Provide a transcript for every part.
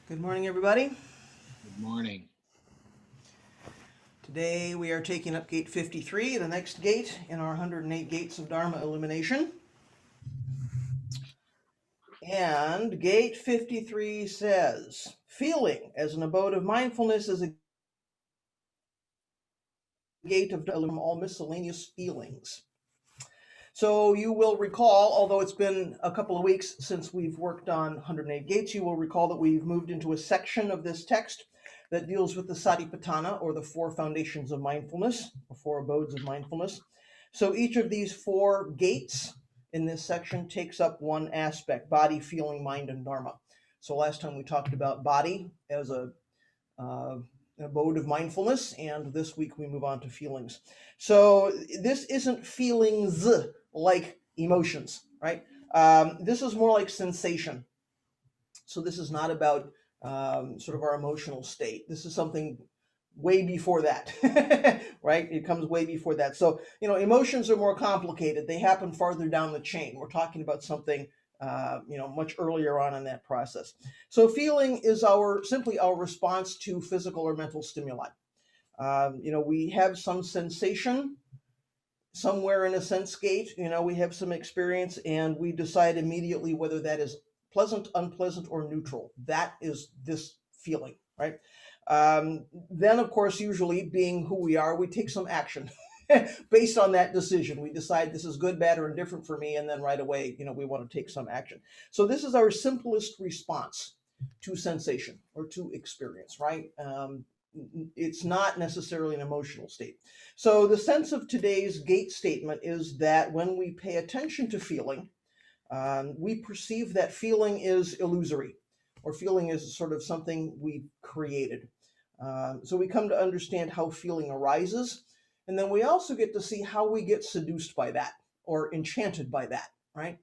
Good morning, everybody. Good morning. Today we are taking up gate 53, the next gate in our 108 gates of Dharma illumination. And gate 53 says, feeling as an abode of mindfulness is a gate of all miscellaneous feelings. So you will recall, although it's been a couple of weeks since we've worked on 108 gates, you will recall that we've moved into a section of this text that deals with the Satipatthana, or the four foundations of mindfulness, or four abodes of mindfulness. So each of these four gates in this section takes up one aspect: body, feeling, mind, and Dharma. So last time we talked about body as a abode of mindfulness, and this week we move on to feelings. So this isn't feelings like emotions, right? This is more like sensation. So this is not about sort of our emotional state. This is something way before that, right? It comes way before that. So, emotions are more complicated. They happen farther down the chain. We're talking about something, much earlier on in that process. So feeling is simply our response to physical or mental stimuli. We have some sensation somewhere in a sense gate. We have some experience, and we decide immediately whether that is pleasant, unpleasant, or neutral. That is this feeling, right? Then, of course, usually being who we are, we take some action based on that decision. We decide this is good, bad, or indifferent for me, and then right away, we want to take some action. So this is our simplest response to sensation or to experience, right? It's not necessarily an emotional state. So the sense of today's gate statement is that when we pay attention to feeling, we perceive that feeling is illusory, or feeling is sort of something we created. So we come to understand how feeling arises, and then we also get to see how we get seduced by that or enchanted by that, right?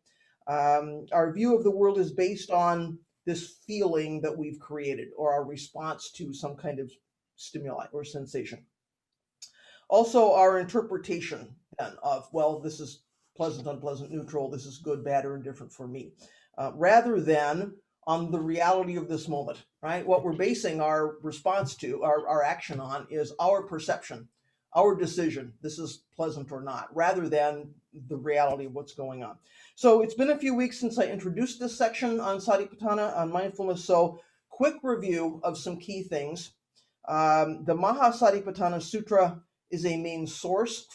Our view of the world is based on this feeling that we've created, or our response to some kind of stimuli or sensation. Also, our interpretation then of, well, this is pleasant, unpleasant, neutral, this is good, bad, or indifferent for me, rather than on the reality of this moment, right? What we're basing our response to, our action on, is our perception, our decision, this is pleasant or not, rather than the reality of what's going on. So it's been a few weeks since I introduced this section on Satipatthana, on mindfulness, so quick review of some key things. The Mahasatipatthana Sutra is a main source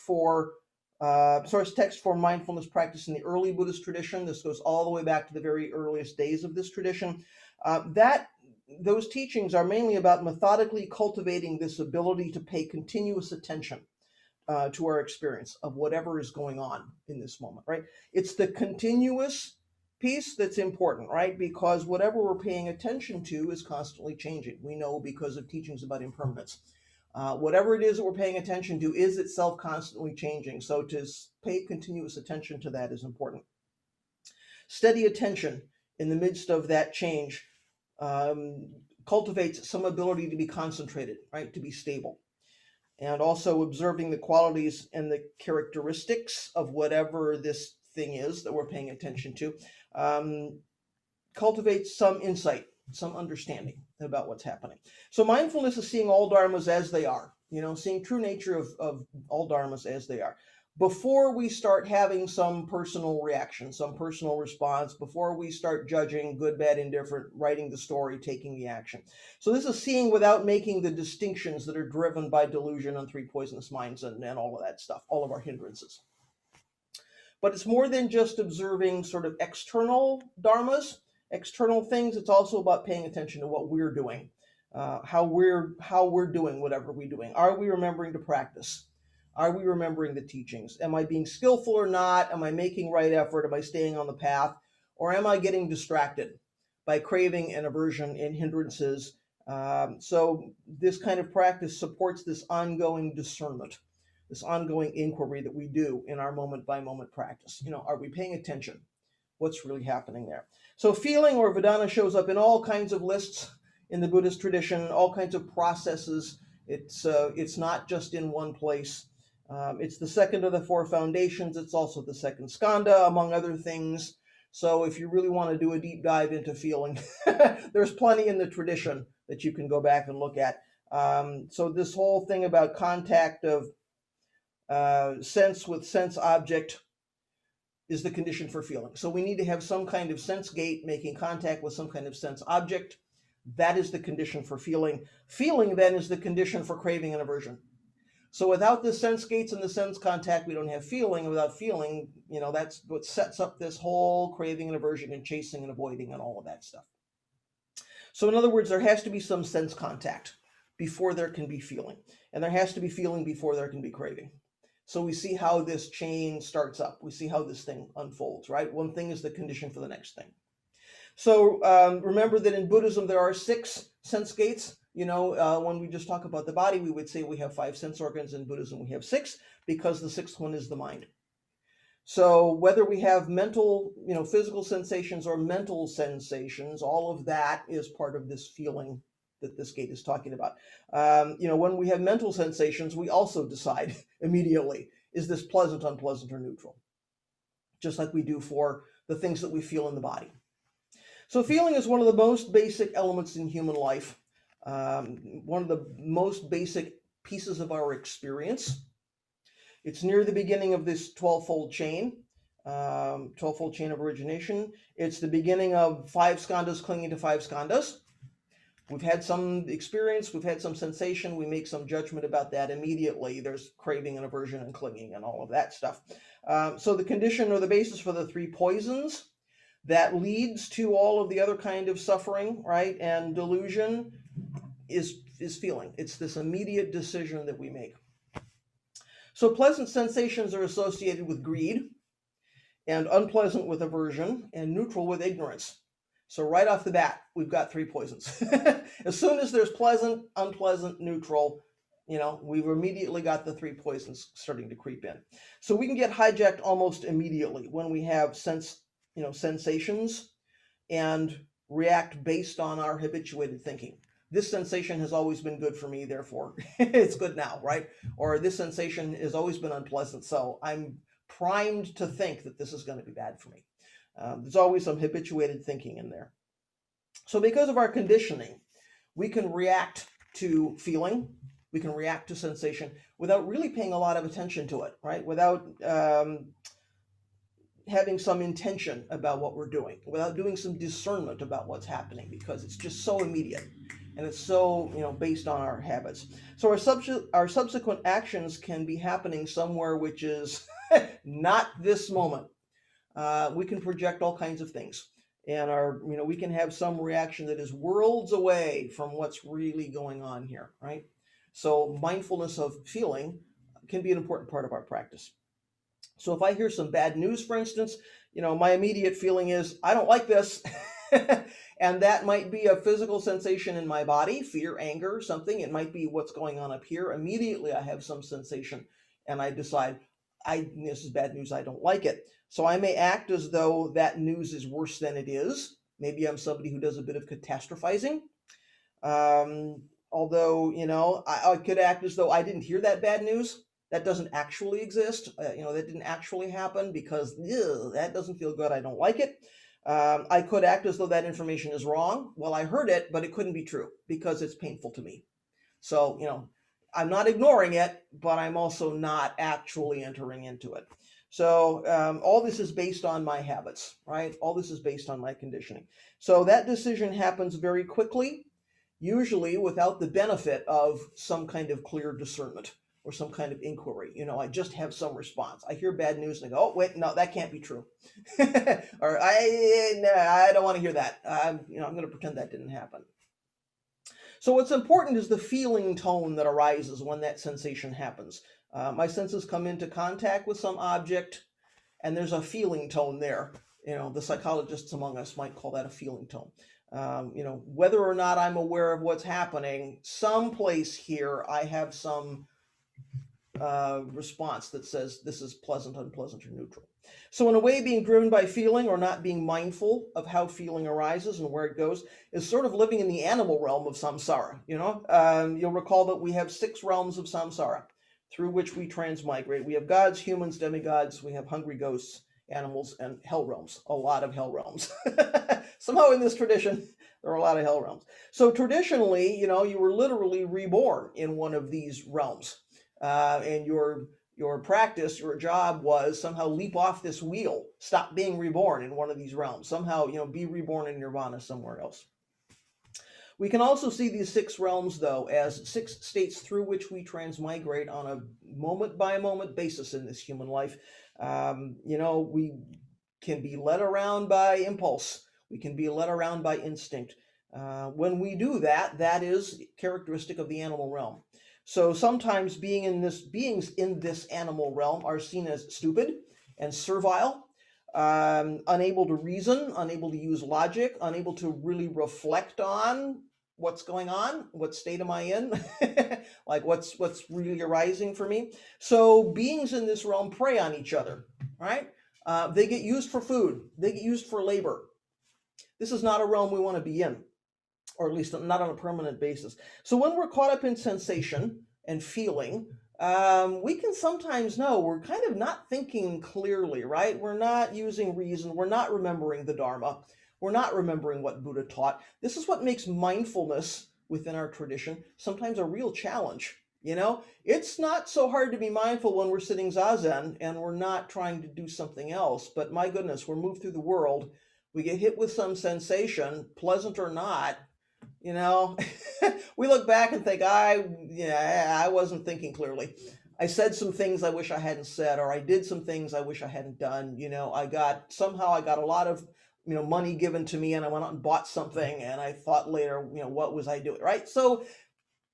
text for mindfulness practice in the early Buddhist tradition. This goes all the way back to the very earliest days of this tradition. Those teachings are mainly about methodically cultivating this ability to pay continuous attention to our experience of whatever is going on in this moment, right? It's the continuous piece that's important, right? Because whatever we're paying attention to is constantly changing. We know because of teachings about impermanence. Whatever it is that we're paying attention to is itself constantly changing. So to pay continuous attention to that is important. Steady attention in the midst of that change cultivates some ability to be concentrated, right? To be stable. And also observing the qualities and the characteristics of whatever this thing is that we're paying attention to cultivates some insight, some understanding about what's happening. So mindfulness is seeing all dharmas as they are, seeing true nature of all dharmas as they are. Before we start having some personal reaction, some personal response, before we start judging good, bad, indifferent, writing the story, taking the action. So this is seeing without making the distinctions that are driven by delusion and three poisonous minds and all of that stuff, all of our hindrances. But it's more than just observing sort of external dharmas, external things. It's also about paying attention to what we're doing, how we're doing whatever we're doing. Are we remembering to practice? Are we remembering the teachings? Am I being skillful or not? Am I making right effort? Am I staying on the path? Or am I getting distracted by craving and aversion and hindrances? So this kind of practice supports this ongoing discernment, this ongoing inquiry that we do in our moment by moment practice. Are we paying attention? What's really happening there? So feeling, or Vedana, shows up in all kinds of lists in the Buddhist tradition, all kinds of processes. It's not just in one place. It's the second of the four foundations. It's also the second skanda, among other things. So if you really want to do a deep dive into feeling, there's plenty in the tradition that you can go back and look at. So this whole thing about contact of sense with sense object is the condition for feeling. So we need to have some kind of sense gate making contact with some kind of sense object. That is the condition for feeling. Feeling then is the condition for craving and aversion. So without the sense gates and the sense contact, we don't have feeling. And without feeling, that's what sets up this whole craving and aversion and chasing and avoiding and all of that stuff. So in other words, there has to be some sense contact before there can be feeling. And there has to be feeling before there can be craving. So we see how this chain starts up. We see how this thing unfolds, right? One thing is the condition for the next thing. So remember that in Buddhism, there are 6 sense gates. When we just talk about the body, we would say we have 5 sense organs. In Buddhism, we have 6 because the 6th one is the mind. So whether we have mental, physical sensations or mental sensations, all of that is part of this feeling that this gate is talking about. When we have mental sensations, we also decide immediately, is this pleasant, unpleasant, or neutral? Just like we do for the things that we feel in the body. So feeling is one of the most basic elements in human life, one of the most basic pieces of our experience. It's near the beginning of this 12-fold chain, 12-fold chain of origination. It's the beginning of 5 skandhas clinging to 5 skandhas. We've had some experience, we've had some sensation, we make some judgment about that immediately. There's craving and aversion and clinging and all of that stuff. So the condition or the basis for the 3 poisons that leads to all of the other kind of suffering, right, and delusion is feeling. It's this immediate decision that we make. So pleasant sensations are associated with greed, and unpleasant with aversion, and neutral with ignorance. So right off the bat, we've got 3 poisons. As soon as there's pleasant, unpleasant, neutral, we've immediately got the 3 poisons starting to creep in. So we can get hijacked almost immediately when we have sensations and react based on our habituated thinking. This sensation has always been good for me, therefore it's good now, right? Or this sensation has always been unpleasant, so I'm primed to think that this is going to be bad for me. There's always some habituated thinking in there. So because of our conditioning, we can react to feeling, we can react to sensation without really paying a lot of attention to it, right? Without having some intention about what we're doing, without doing some discernment about what's happening, because it's just so immediate and it's so based on our habits. So our subsequent actions can be happening somewhere which is not this moment. We can project all kinds of things, and we can have some reaction that is worlds away from what's really going on here, right? So mindfulness of feeling can be an important part of our practice. So if I hear some bad news, for instance, my immediate feeling is, I don't like this. And that might be a physical sensation in my body, fear, anger, something. It might be what's going on up here. Immediately I have some sensation and I decide, this is bad news, I don't like it. So I may act as though that news is worse than it is. Maybe I'm somebody who does a bit of catastrophizing. Although, I could act as though I didn't hear that bad news. That doesn't actually exist. That didn't actually happen because that doesn't feel good. I don't like it. I could act as though that information is wrong. Well, I heard it, but it couldn't be true because it's painful to me. So, I'm not ignoring it, but I'm also not actually entering into it. So all this is based on my habits, right? All this is based on my conditioning. So that decision happens very quickly, usually without the benefit of some kind of clear discernment or some kind of inquiry. I just have some response. I hear bad news and I go, oh, wait, no, that can't be true. Or I don't want to hear that. I'm going to pretend that didn't happen. So what's important is the feeling tone that arises when that sensation happens. My senses come into contact with some object, and there's a feeling tone there. The psychologists among us might call that a feeling tone. Whether or not I'm aware of what's happening, someplace here I have some response that says this is pleasant, unpleasant, or neutral. So in a way, being driven by feeling or not being mindful of how feeling arises and where it goes is sort of living in the animal realm of samsara. You'll recall that we have 6 realms of samsara through which we transmigrate. We have gods, humans, demigods, we have hungry ghosts, animals, and hell realms, a lot of hell realms. Somehow in this tradition, there are a lot of hell realms. So traditionally, you were literally reborn in one of these realms. And your practice, your job was somehow leap off this wheel, stop being reborn in one of these realms, somehow, be reborn in nirvana somewhere else. We can also see these 6 realms, though, as 6 states through which we transmigrate on a moment-by-moment basis in this human life. We can be led around by impulse. We can be led around by instinct. When we do that, that is characteristic of the animal realm. So sometimes beings in this animal realm are seen as stupid and servile, unable to reason, unable to use logic, unable to really reflect on what's going on, what state am I in, like what's really arising for me. So beings in this realm prey on each other, right? They get used for food, they get used for labor. This is not a realm we want to be in, or at least not on a permanent basis. So when we're caught up in sensation and feeling, we can sometimes know we're kind of not thinking clearly, right? We're not using reason. We're not remembering the Dharma. We're not remembering what Buddha taught. This is what makes mindfulness within our tradition sometimes a real challenge. It's not so hard to be mindful when we're sitting zazen and we're not trying to do something else. But my goodness, we're moved through the world. We get hit with some sensation, pleasant or not. We look back and think, I wasn't thinking clearly. I said some things I wish I hadn't said, or I did some things I wish I hadn't done. I got a lot of, money given to me, and I went out and bought something, and I thought later, what was I doing, right? So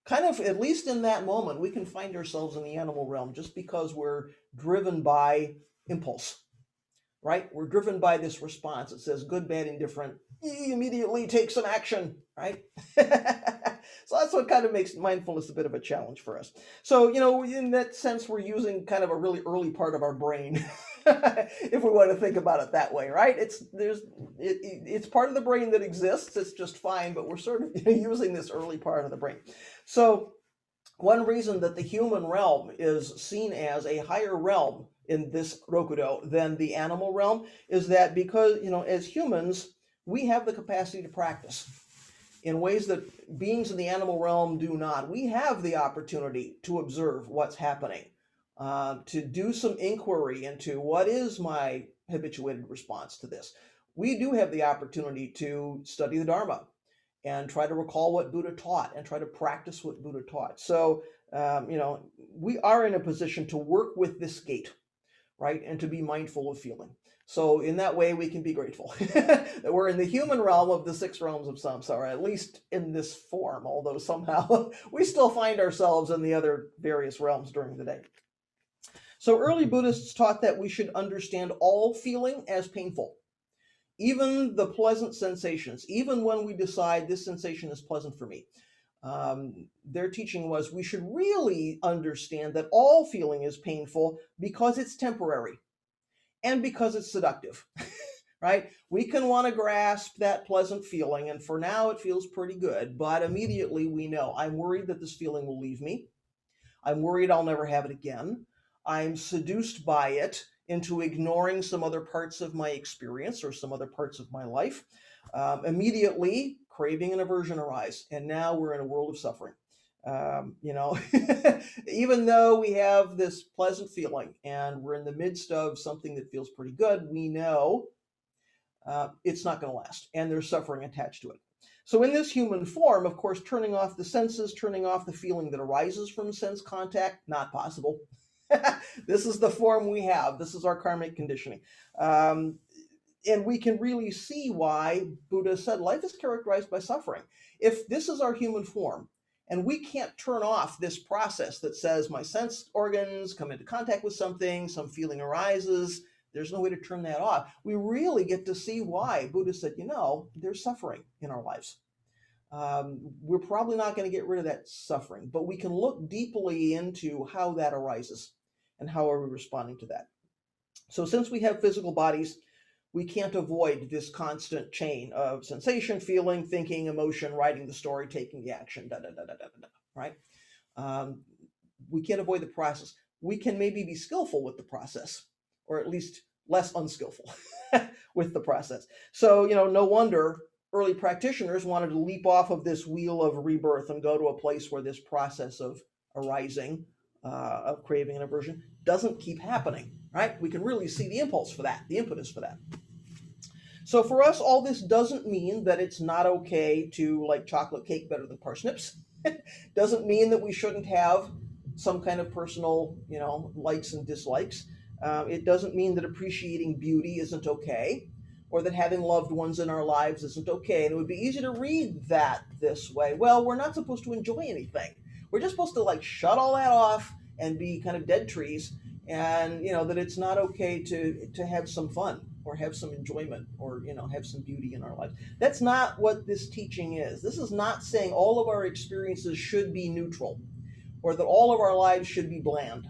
kind of, at least in that moment, we can find ourselves in the animal realm just because we're driven by impulse, right? We're driven by this response. It says good, bad, indifferent. You immediately take some action, right? So that's what kind of makes mindfulness a bit of a challenge for us. So, in that sense, we're using kind of a really early part of our brain, if we want to think about it that way, right? It's part of the brain that exists. It's just fine, but we're sort of using this early part of the brain. So one reason that the human realm is seen as a higher realm in this Rokudo than the animal realm is that because, as humans, we have the capacity to practice in ways that beings in the animal realm do not. We have the opportunity to observe what's happening, to do some inquiry into what is my habituated response to this. We do have the opportunity to study the Dharma and try to recall what Buddha taught and try to practice what Buddha taught. So, we are in a position to work with this gate, right? And to be mindful of feeling. So in that way, we can be grateful that we're in the human realm of the 6 realms of samsara, at least in this form, although somehow we still find ourselves in the other various realms during the day. So early Buddhists taught that we should understand all feeling as painful, even the pleasant sensations, even when we decide this sensation is pleasant for me. Their teaching was we should really understand that all feeling is painful because it's temporary and because it's seductive, right? We can want to grasp that pleasant feeling, and for now it feels pretty good, but immediately we know, I'm worried that this feeling will leave me. I'm worried I'll never have it again. I'm seduced by it into ignoring some other parts of my experience or some other parts of my life. Immediately, craving and aversion arise, and now we're in a world of suffering. Even though we have this pleasant feeling and we're in the midst of something that feels pretty good, we know it's not going to last, and there's suffering attached to it. So in this human form, of course, turning off the senses, turning off the feeling that arises from sense contact, not possible. This is the form we have. This is our karmic conditioning. And we can really see why Buddha said life is characterized by suffering. If this is our human form, and we can't turn off this process that says my sense organs come into contact with something, some feeling arises, there's no way to turn that off. We really get to see why Buddha said, there's suffering in our lives. We're probably not going to get rid of that suffering, but we can look deeply into how that arises and how are we responding to that. So since we have physical bodies, we can't avoid this constant chain of sensation, feeling, thinking, emotion, writing the story, taking the action, right? We can't avoid the process. We can maybe be skillful with the process, or at least less unskillful with the process. So, no wonder early practitioners wanted to leap off of this wheel of rebirth and go to a place where this process of arising, of craving and aversion, doesn't keep happening, right? We can really see the impulse for that, the impetus for that. So for us, all this doesn't mean that it's not okay to like chocolate cake better than parsnips. Doesn't mean that we shouldn't have some kind of personal, likes and dislikes. It doesn't mean that appreciating beauty isn't okay, or that having loved ones in our lives isn't okay. And it would be easy to read that this way. Well, we're not supposed to enjoy anything. We're just supposed to like shut all that off and be kind of dead trees, and that it's not okay to have some fun or have some enjoyment or have some beauty in our lives. That's not what this teaching is. This is not saying all of our experiences should be neutral or that all of our lives should be bland.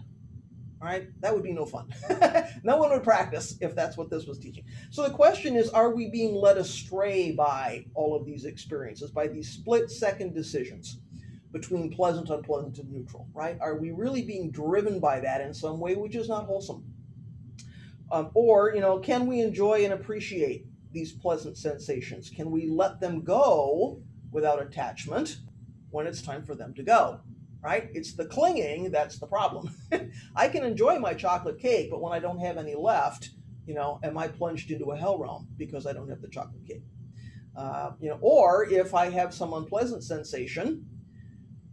All right, that would be no fun. No one would practice if that's what this was teaching. So the question is, are we being led astray by all of these experiences, by these split-second decisions between pleasant, unpleasant, and neutral, right? Are we really being driven by that in some way which is not wholesome? Or, can we enjoy and appreciate these pleasant sensations? Can we let them go without attachment when it's time for them to go, right? It's the clinging that's the problem. I can enjoy my chocolate cake, but when I don't have any left, am I plunged into a hell realm because I don't have the chocolate cake? Or if I have some unpleasant sensation,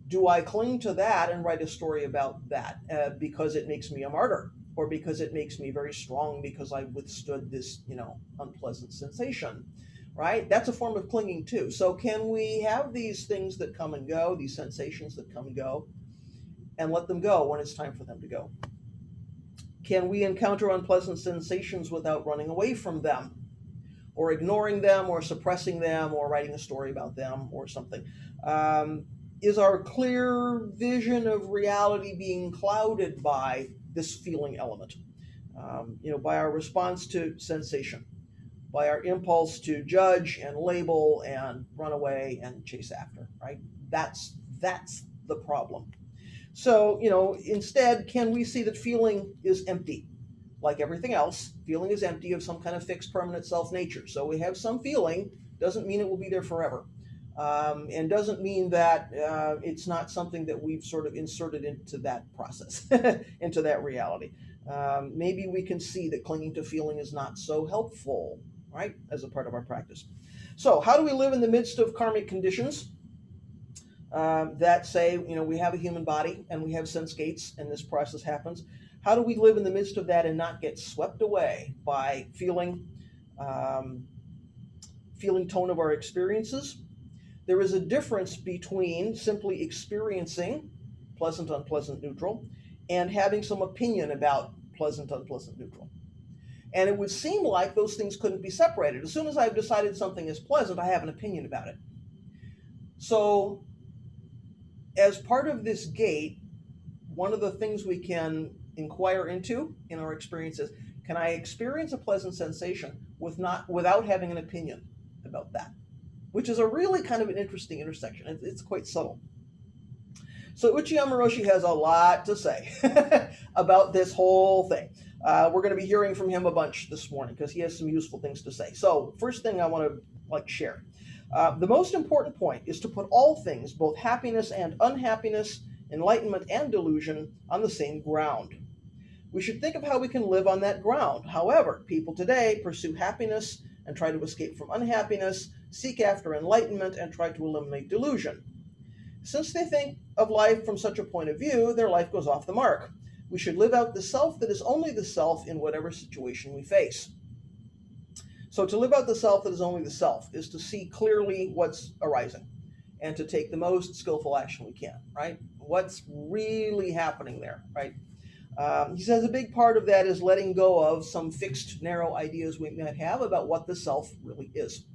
do I cling to that and write a story about that because it makes me a martyr? Or because it makes me very strong because I withstood this, unpleasant sensation, right? That's a form of clinging too. So can we have these things that come and go, these sensations that come and go, and let them go when it's time for them to go? Can we encounter unpleasant sensations without running away from them, or ignoring them, or suppressing them, or writing a story about them, or something? Is our clear vision of reality being clouded by this feeling element, by our response to sensation, by our impulse to judge and label and run away and chase after, right? That's the problem. So, instead, can we see that feeling is empty? Like everything else, feeling is empty of some kind of fixed permanent self-nature. So we have some feeling, doesn't mean it will be there forever. And doesn't mean that it's not something that we've sort of inserted into that process, into that reality. Maybe we can see that clinging to feeling is not so helpful, right, as a part of our practice. So how do we live in the midst of karmic conditions that say, we have a human body and we have sense gates and this process happens? How do we live in the midst of that and not get swept away by feeling tone of our experiences? There is a difference between simply experiencing pleasant, unpleasant, neutral, and having some opinion about pleasant, unpleasant, neutral. And it would seem like those things couldn't be separated. As soon as I've decided something is pleasant, I have an opinion about it. So as part of this gate, one of the things we can inquire into in our experiences, can I experience a pleasant sensation without having an opinion about that? Which is a really kind of an interesting intersection. It's quite subtle. So Uchiyama Roshi has a lot to say about this whole thing. We're going to be hearing from him a bunch this morning because he has some useful things to say. So first thing I want to share. The most important point is to put all things, both happiness and unhappiness, enlightenment and delusion, on the same ground. We should think of how we can live on that ground. However, people today pursue happiness and try to escape from unhappiness, seek after enlightenment, and try to eliminate delusion. Since they think of life from such a point of view, their life goes off the mark. We should live out the self that is only the self in whatever situation we face. So to live out the self that is only the self is to see clearly what's arising and to take the most skillful action we can, right? What's really happening there, right? He says a big part of that is letting go of some fixed, narrow ideas we might have about what the self really is.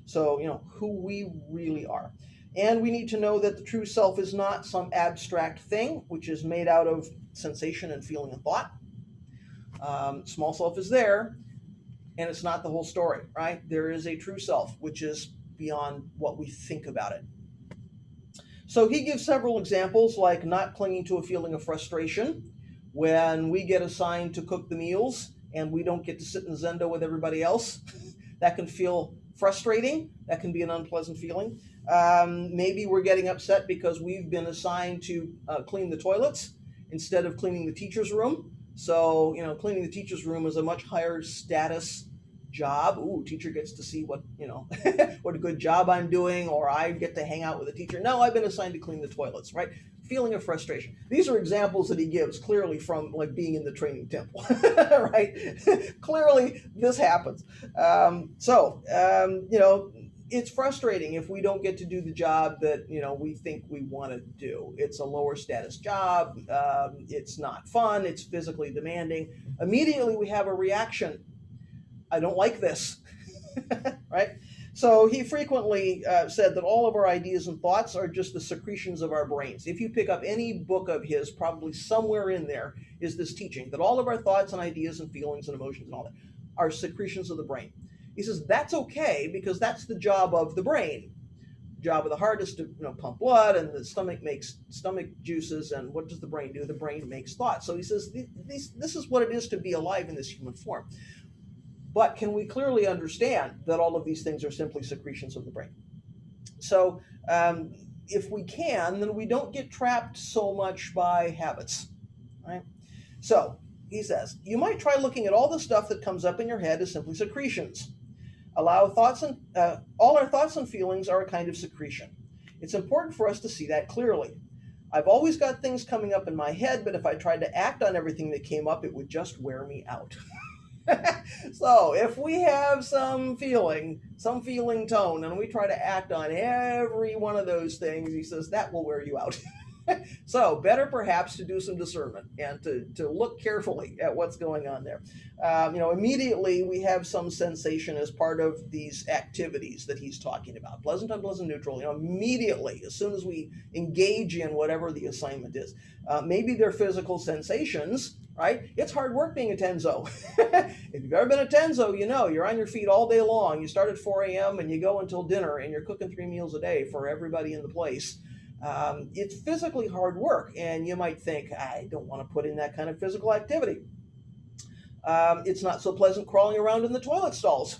So, who we really are. And we need to know that the true self is not some abstract thing, which is made out of sensation and feeling and thought. Small self is there, and it's not the whole story, right? There is a true self, which is beyond what we think about it. So he gives several examples, like not clinging to a feeling of frustration when we get assigned to cook the meals and we don't get to sit in zendo with everybody else. That can feel frustrating. That can be an unpleasant feeling. Maybe we're getting upset because we've been assigned to clean the toilets instead of cleaning the teacher's room. So, cleaning the teacher's room is a much higher status job. Ooh, teacher gets to see what, what a good job I'm doing, or I get to hang out with the teacher. No, I've been assigned to clean the toilets, right? Feeling of frustration. These are examples that he gives clearly from like being in the training temple, right? Clearly this happens. It's frustrating if we don't get to do the job that, we think we want to do. It's a lower status job. It's not fun. It's physically demanding. Immediately we have a reaction. I don't like this, right? So he frequently said that all of our ideas and thoughts are just the secretions of our brains. If you pick up any book of his, probably somewhere in there is this teaching that all of our thoughts and ideas and feelings and emotions and all that are secretions of the brain. He says that's okay because that's the job of the brain. The job of the heart is to pump blood, and the stomach makes stomach juices. And what does the brain do? The brain makes thoughts. So he says this is what it is to be alive in this human form. But can we clearly understand that all of these things are simply secretions of the brain? So if we can, then we don't get trapped so much by habits, right? So he says, you might try looking at all the stuff that comes up in your head as simply secretions. All our thoughts and feelings are a kind of secretion. It's important for us to see that clearly. I've always got things coming up in my head, but if I tried to act on everything that came up, it would just wear me out. So if we have some feeling tone, and we try to act on every one of those things, he says that will wear you out. So better perhaps to do some discernment and to look carefully at what's going on there. Immediately we have some sensation as part of these activities that he's talking about. Pleasant, unpleasant, neutral. Immediately, as soon as we engage in whatever the assignment is. Maybe they're physical sensations, right? It's hard work being a tenzo. If you've ever been a tenzo, you're on your feet all day long. You start at 4 a.m. and you go until dinner, and you're cooking 3 meals a day for everybody in the place. It's physically hard work, and you might think, I don't want to put in that kind of physical activity. It's not so pleasant crawling around in the toilet stalls,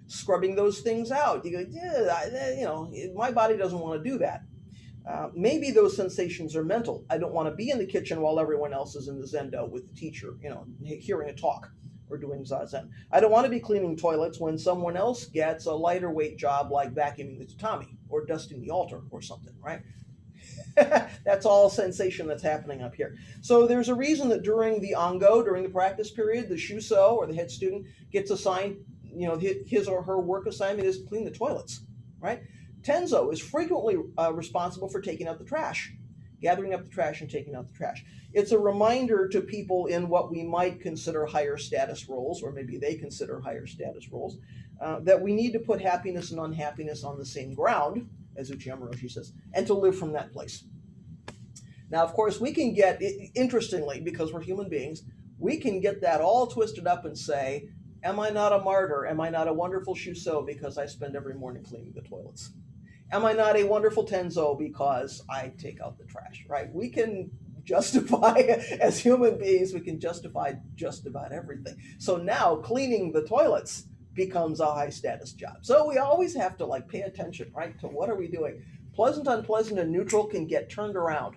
scrubbing those things out. You go, my body doesn't want to do that. Maybe those sensations are mental. I don't want to be in the kitchen while everyone else is in the zendo with the teacher, hearing a talk or doing zazen. I don't want to be cleaning toilets when someone else gets a lighter weight job like vacuuming the tatami or dusting the altar or something, right? That's all sensation that's happening up here. So there's a reason that during the ango, during the practice period, the shuso or the head student gets assigned, his or her work assignment is to clean the toilets, right? Tenzo is frequently responsible for taking out the trash, gathering up the trash and taking out the trash. It's a reminder to people in what we might consider higher status roles, or maybe they consider higher status roles, that we need to put happiness and unhappiness on the same ground, as Uchiyama Roshi says, and to live from that place. Now, of course, we can get, interestingly, because we're human beings, we can get that all twisted up and say, am I not a martyr? Am I not a wonderful shuso because I spend every morning cleaning the toilets? Am I not a wonderful tenzo because I take out the trash, right? We can justify, as human beings, we can justify just about everything. So now cleaning the toilets becomes a high status job. So we always have to pay attention, right, to what are we doing. Pleasant, unpleasant, and neutral can get turned around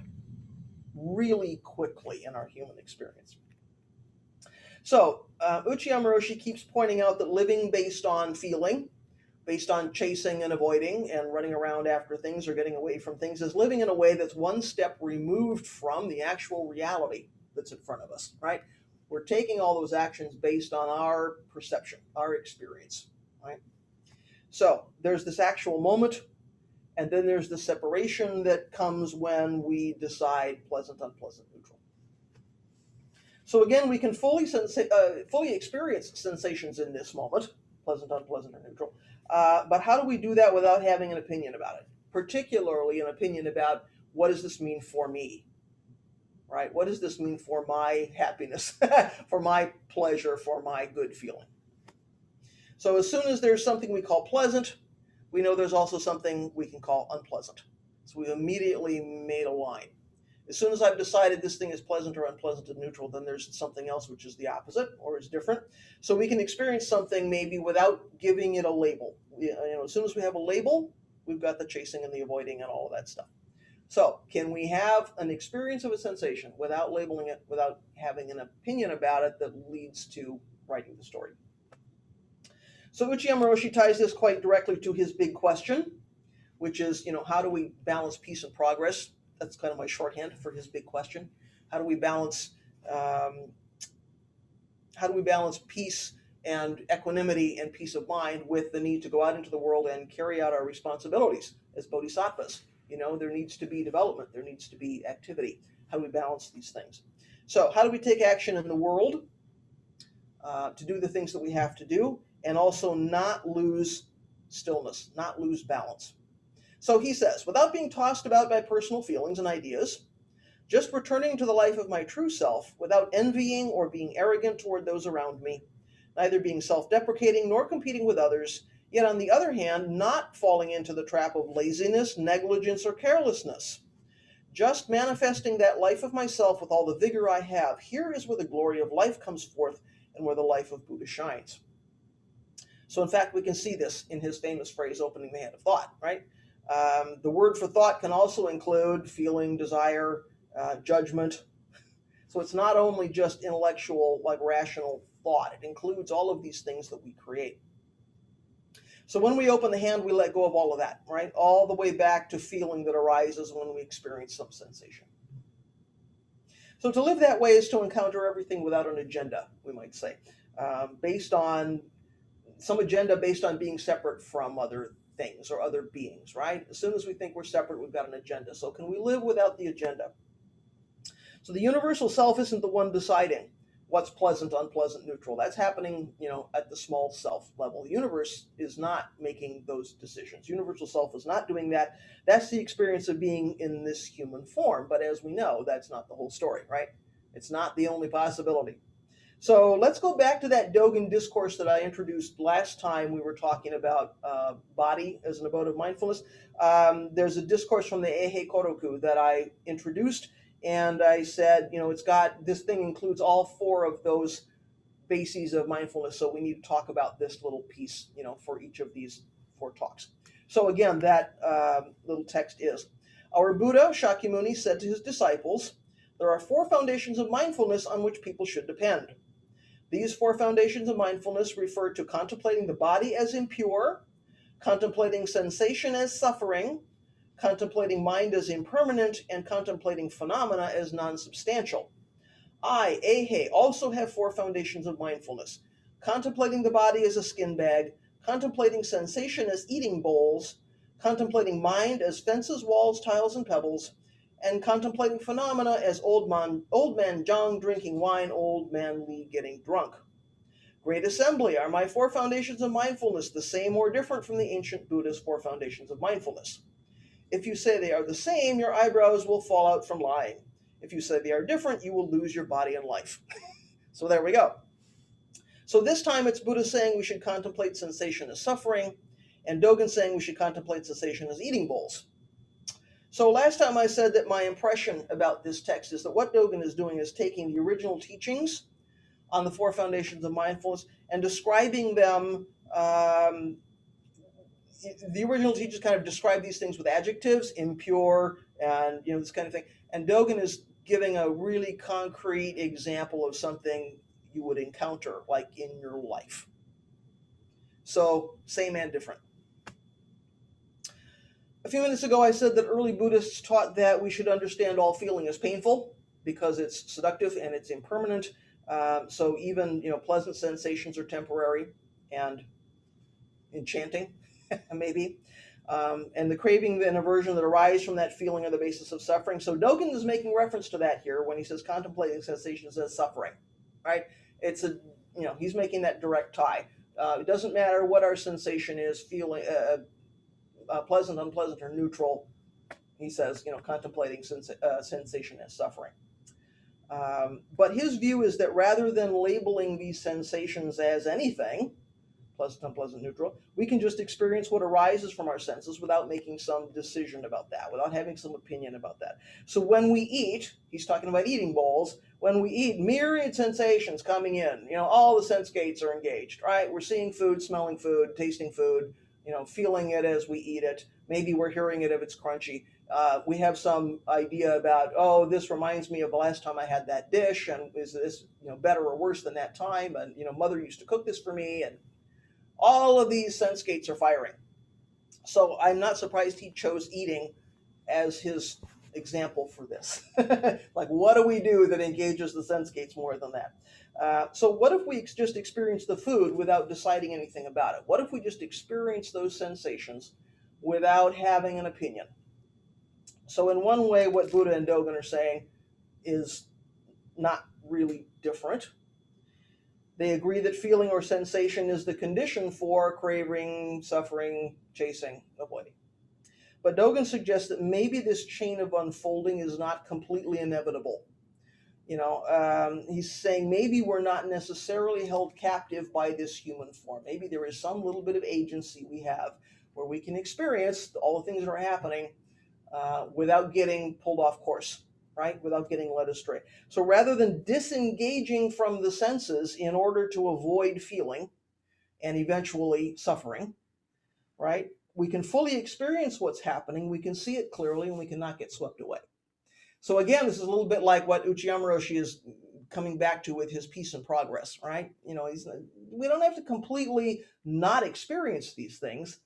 really quickly in our human experience. So Uchiyama Roshi keeps pointing out that living based on feeling, based on chasing and avoiding and running around after things or getting away from things, is living in a way that's one step removed from the actual reality that's in front of us, right? We're taking all those actions based on our perception, our experience, right? So there's this actual moment, and then there's the separation that comes when we decide pleasant, unpleasant, neutral. So again, we can fully experience sensations in this moment, pleasant, unpleasant, or neutral. But how do we do that without having an opinion about it? Particularly an opinion about what does this mean for me, right? What does this mean for my happiness, for my pleasure, for my good feeling? So as soon as there's something we call pleasant, we know there's also something we can call unpleasant. So we immediately made a line. As soon as I've decided this thing is pleasant or unpleasant and neutral, then there's something else which is the opposite or is different. So we can experience something maybe without giving it a label. As soon as we have a label, we've got the chasing and the avoiding and all of that stuff. So can we have an experience of a sensation without labeling it, without having an opinion about it that leads to writing the story? So Uchiyama Roshi ties this quite directly to his big question, which is, how do we balance peace and progress? That's kind of my shorthand for his big question. How do we balance peace and equanimity and peace of mind with the need to go out into the world and carry out our responsibilities as bodhisattvas? There needs to be development. There needs to be activity. How do we balance these things? So how do we take action in the world to do the things that we have to do and also not lose stillness, not lose balance? So he says, without being tossed about by personal feelings and ideas, just returning to the life of my true self without envying or being arrogant toward those around me, neither being self-deprecating nor competing with others, yet on the other hand, not falling into the trap of laziness, negligence, or carelessness. Just manifesting that life of myself with all the vigor I have, here is where the glory of life comes forth and where the life of Buddha shines. So in fact, we can see this in his famous phrase, opening the hand of thought, right? The word for thought can also include feeling, desire, judgment. So it's not only just intellectual, rational thought. It includes all of these things that we create. So when we open the hand, we let go of all of that, right? All the way back to feeling that arises when we experience some sensation. So to live that way is to encounter everything without an agenda, we might say, based on some agenda based on being separate from other things or other beings, right? As soon as we think we're separate, we've got an agenda. So can we live without the agenda? So the universal self isn't the one deciding what's pleasant, unpleasant, neutral. That's happening, at the small self level. The universe is not making those decisions. Universal self is not doing that. That's the experience of being in this human form. But as we know, that's not the whole story, right? It's not the only possibility. So let's go back to that Dogen discourse that I introduced last time we were talking about body as an abode of mindfulness. There's a discourse from the Eihei Koroku that I introduced, and I said, this thing includes all four of those bases of mindfulness, so we need to talk about this little piece, for each of these four talks. So again, that little text is, our Buddha, Shakyamuni, said to his disciples, there are four foundations of mindfulness on which people should depend. These four foundations of mindfulness refer to contemplating the body as impure, contemplating sensation as suffering, contemplating mind as impermanent, and contemplating phenomena as non-substantial. I, Eihei, also have four foundations of mindfulness: contemplating the body as a skin bag, contemplating sensation as eating bowls, contemplating mind as fences, walls, tiles, and pebbles, and contemplating phenomena as old man Zhang drinking wine, old man Li getting drunk. Great Assembly, are my four foundations of mindfulness the same or different from the ancient Buddha's four foundations of mindfulness? If you say they are the same, your eyebrows will fall out from lying. If you say they are different, you will lose your body and life. So there we go. So this time it's Buddha saying we should contemplate sensation as suffering, and Dogen saying we should contemplate sensation as eating bowls. So last time I said that my impression about this text is that what Dogen is doing is taking the original teachings on the four foundations of mindfulness and describing them. The original teachers kind of describe these things with adjectives, impure, and this kind of thing. And Dogen is giving a really concrete example of something you would encounter, like in your life. So same and different. A few minutes ago, I said that early Buddhists taught that we should understand all feeling as painful because it's seductive and it's impermanent. So even pleasant sensations are temporary and enchanting, maybe. And the craving and aversion that arise from that feeling are the basis of suffering. So Dogen is making reference to that here when he says contemplating sensations as suffering, right? It's he's making that direct tie. It doesn't matter what our sensation is, feeling pleasant, unpleasant, or neutral. He says, contemplating sensation as suffering. But his view is that rather than labeling these sensations as anything, pleasant, unpleasant, neutral. We can just experience what arises from our senses without making some decision about that, without having some opinion about that. So when we eat, he's talking about eating bowls, when we eat, myriad sensations coming in, all the sense gates are engaged, right? We're seeing food, smelling food, tasting food, feeling it as we eat it. Maybe we're hearing it if it's crunchy. We have some idea about, oh, this reminds me of the last time I had that dish, and is this better or worse than that time? And mother used to cook this for me, and all of these sense gates are firing. So I'm not surprised he chose eating as his example for this. Like, what do we do that engages the sense gates more than that? So what if we just experience the food without deciding anything about it? What if we just experience those sensations without having an opinion? So in one way, what Buddha and Dogen are saying is not really different. They agree that feeling or sensation is the condition for craving, suffering, chasing, avoiding. But Dogen suggests that maybe this chain of unfolding is not completely inevitable. He's saying maybe we're not necessarily held captive by this human form. Maybe there is some little bit of agency we have where we can experience all the things that are happening without getting pulled off course, right? Without getting led astray. So rather than disengaging from the senses in order to avoid feeling and eventually suffering, right? We can fully experience what's happening, we can see it clearly, and we cannot get swept away. So again, this is a little bit like what Uchiyama Roshi is coming back to with his peace and progress, right? We don't have to completely not experience these things.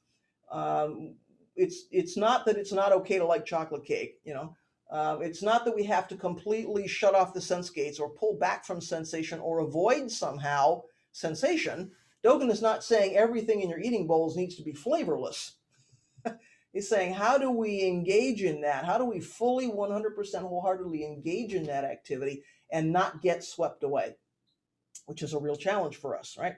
It's not that it's not okay to like chocolate cake, it's not that we have to completely shut off the sense gates or pull back from sensation or avoid somehow sensation. Dogen is not saying everything in your eating bowls needs to be flavorless. He's saying, how do we engage in that? How do we fully 100% wholeheartedly engage in that activity and not get swept away? Which is a real challenge for us, right?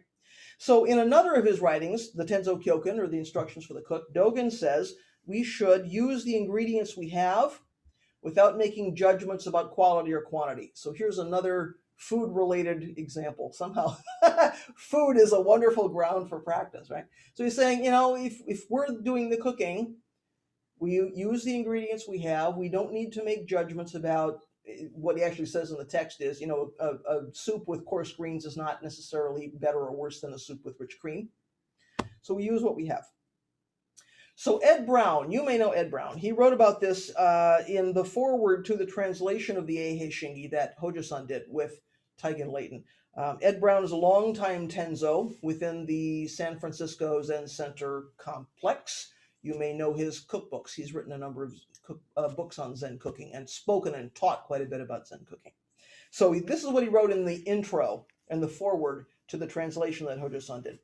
So in another of his writings, the Tenzo Kyoken, or the Instructions for the Cook, Dogen says we should use the ingredients we have without making judgments about quality or quantity. So here's another food-related example. Somehow food is a wonderful ground for practice, right? So he's saying, if we're doing the cooking, we use the ingredients we have. We don't need to make judgments about what he actually says in the text is, a soup with coarse greens is not necessarily better or worse than a soup with rich cream. So we use what we have. So Ed Brown, you may know Ed Brown. He wrote about this in the foreword to the translation of the Eihei Shingi that Hojo-san did with Taigen Leighton. Ed Brown is a longtime Tenzo within the San Francisco Zen Center complex. You may know his cookbooks. He's written a number of books on Zen cooking and spoken and taught quite a bit about Zen cooking. So this is what he wrote in the intro and the foreword to the translation that Hojo-san did.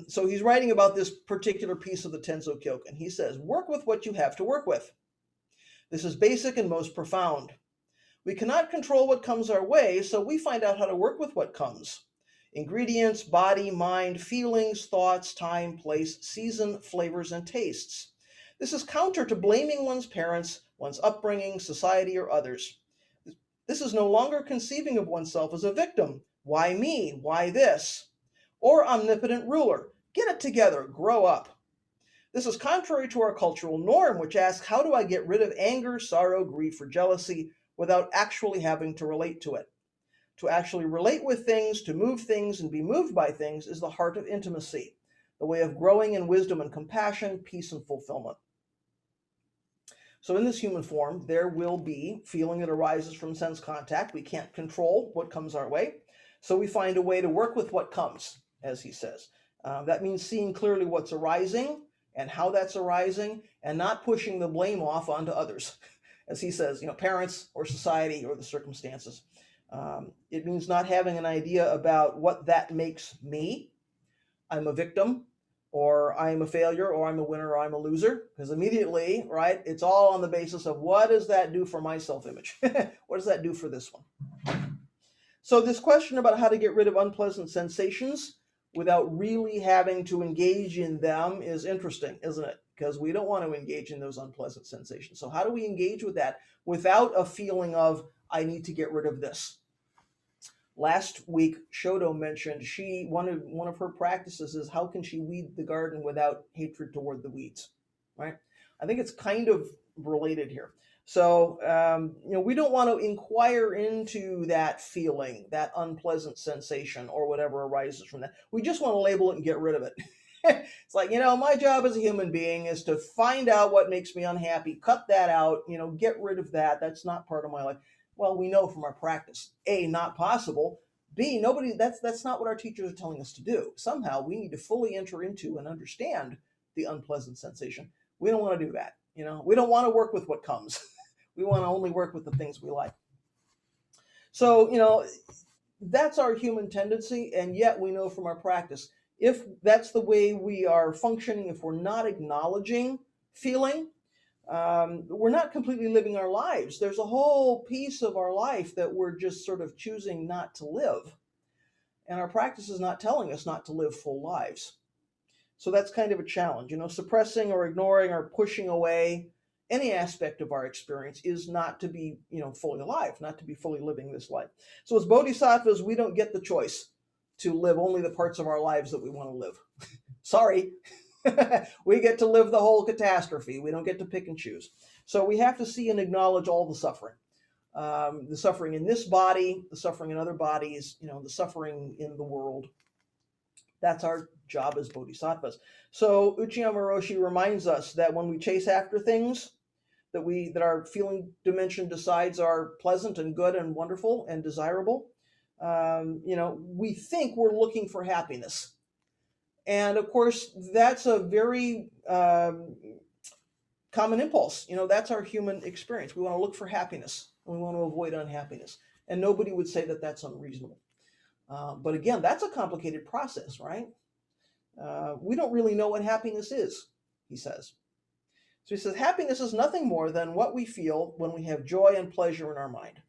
So he's writing about this particular piece of the Tenzo Kyoken. He says, work with what you have to work with. This is basic and most profound. We cannot control what comes our way, so we find out how to work with what comes. Ingredients, body, mind, feelings, thoughts, time, place, season, flavors, and tastes. This is counter to blaming one's parents, one's upbringing, society, or others. This is no longer conceiving of oneself as a victim. Why me? Why this? Or omnipotent ruler. Get it together. Grow up. This is contrary to our cultural norm, which asks, how do I get rid of anger, sorrow, grief, or jealousy without actually having to relate to it? To actually relate with things, to move things, and be moved by things is the heart of intimacy, the way of growing in wisdom and compassion, peace and fulfillment. So in this human form, there will be feeling that arises from sense contact. We can't control what comes our way, so we find a way to work with what comes, as he says. That means seeing clearly what's arising and how that's arising, and not pushing the blame off onto others, as he says, parents or society or the circumstances. It means not having an idea about what that makes me. I'm a victim, or I'm a failure, or I'm a winner, or I'm a loser, because immediately, right, it's all on the basis of what does that do for my self-image? What does that do for this one? So this question about how to get rid of unpleasant sensations without really having to engage in them is interesting, isn't it? Because we don't want to engage in those unpleasant sensations. So how do we engage with that without a feeling of, I need to get rid of this? Last week, Shodo mentioned one of her practices is how can she weed the garden without hatred toward the weeds, right? I think it's kind of related here. So, we don't want to inquire into that feeling, that unpleasant sensation, or whatever arises from that. We just want to label it and get rid of it. It's like, my job as a human being is to find out what makes me unhappy, cut that out, get rid of that. That's not part of my life. Well, we know from our practice, A, not possible. B, that's not what our teachers are telling us to do. Somehow we need to fully enter into and understand the unpleasant sensation. We don't want to do that. We don't want to work with what comes. We want to only work with the things we like. So, that's our human tendency, and yet we know from our practice, if that's the way we are functioning, if we're not acknowledging feeling, we're not completely living our lives. There's a whole piece of our life that we're just sort of choosing not to live. And our practice is not telling us not to live full lives. So that's kind of a challenge. Suppressing or ignoring or pushing away any aspect of our experience is not to be, fully alive, not to be fully living this life. So as bodhisattvas, we don't get the choice to live only the parts of our lives that we want to live. Sorry. We get to live the whole catastrophe. We don't get to pick and choose. So we have to see and acknowledge all the suffering. The suffering in this body, the suffering in other bodies, the suffering in the world. That's our job as bodhisattvas. So Uchiyama Roshi reminds us that when we chase after things that our feeling dimension decides are pleasant and good and wonderful and desirable, we think we're looking for happiness. And of course, that's a very common impulse. That's our human experience. We want to look for happiness, and we want to avoid unhappiness. And nobody would say that that's unreasonable. But again, that's a complicated process, right? We don't really know what happiness is, he says. So he says, happiness is nothing more than what we feel when we have joy and pleasure in our mind.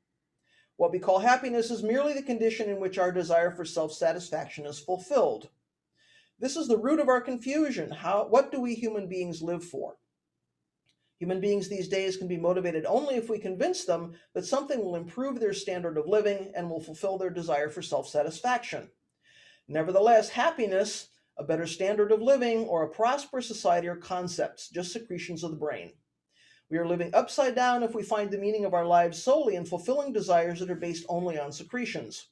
What we call happiness is merely the condition in which our desire for self-satisfaction is fulfilled. This is the root of our confusion. What do we human beings live for? Human beings these days can be motivated only if we convince them that something will improve their standard of living and will fulfill their desire for self-satisfaction. Nevertheless, happiness, a better standard of living, or a prosperous society are concepts, just secretions of the brain. We are living upside down if we find the meaning of our lives solely in fulfilling desires that are based only on secretions.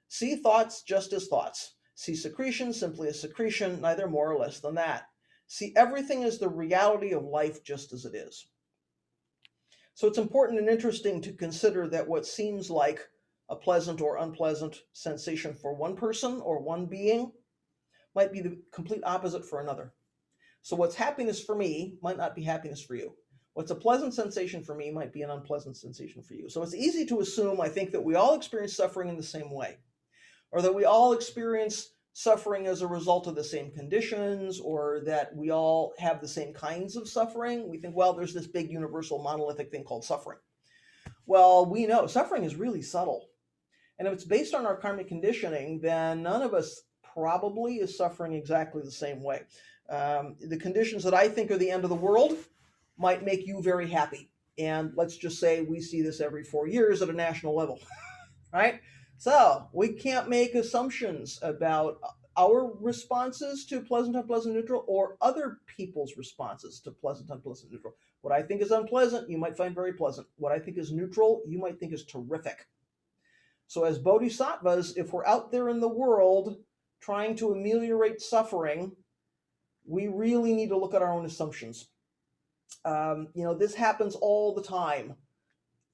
See thoughts just as thoughts. See secretion simply as secretion, neither more or less than that. See everything as the reality of life just as it is. So it's important and interesting to consider that what seems like a pleasant or unpleasant sensation for one person or one being might be the complete opposite for another. So what's happiness for me might not be happiness for you. What's a pleasant sensation for me might be an unpleasant sensation for you. So it's easy to assume, I think, that we all experience suffering in the same way, or that we all experience suffering as a result of the same conditions, or that we all have the same kinds of suffering. We think, well, there's this big universal monolithic thing called suffering. Well, we know suffering is really subtle. And if it's based on our karmic conditioning, then none of us probably is suffering exactly the same way. The conditions that I think are the end of the world might make you very happy. And let's just say we see this every 4 years at a national level, right? So we can't make assumptions about our responses to pleasant, unpleasant, neutral, or other people's responses to pleasant, unpleasant, neutral. What I think is unpleasant, you might find very pleasant. What I think is neutral, you might think is terrific. So as bodhisattvas, if we're out there in the world trying to ameliorate suffering, we really need to look at our own assumptions. This happens all the time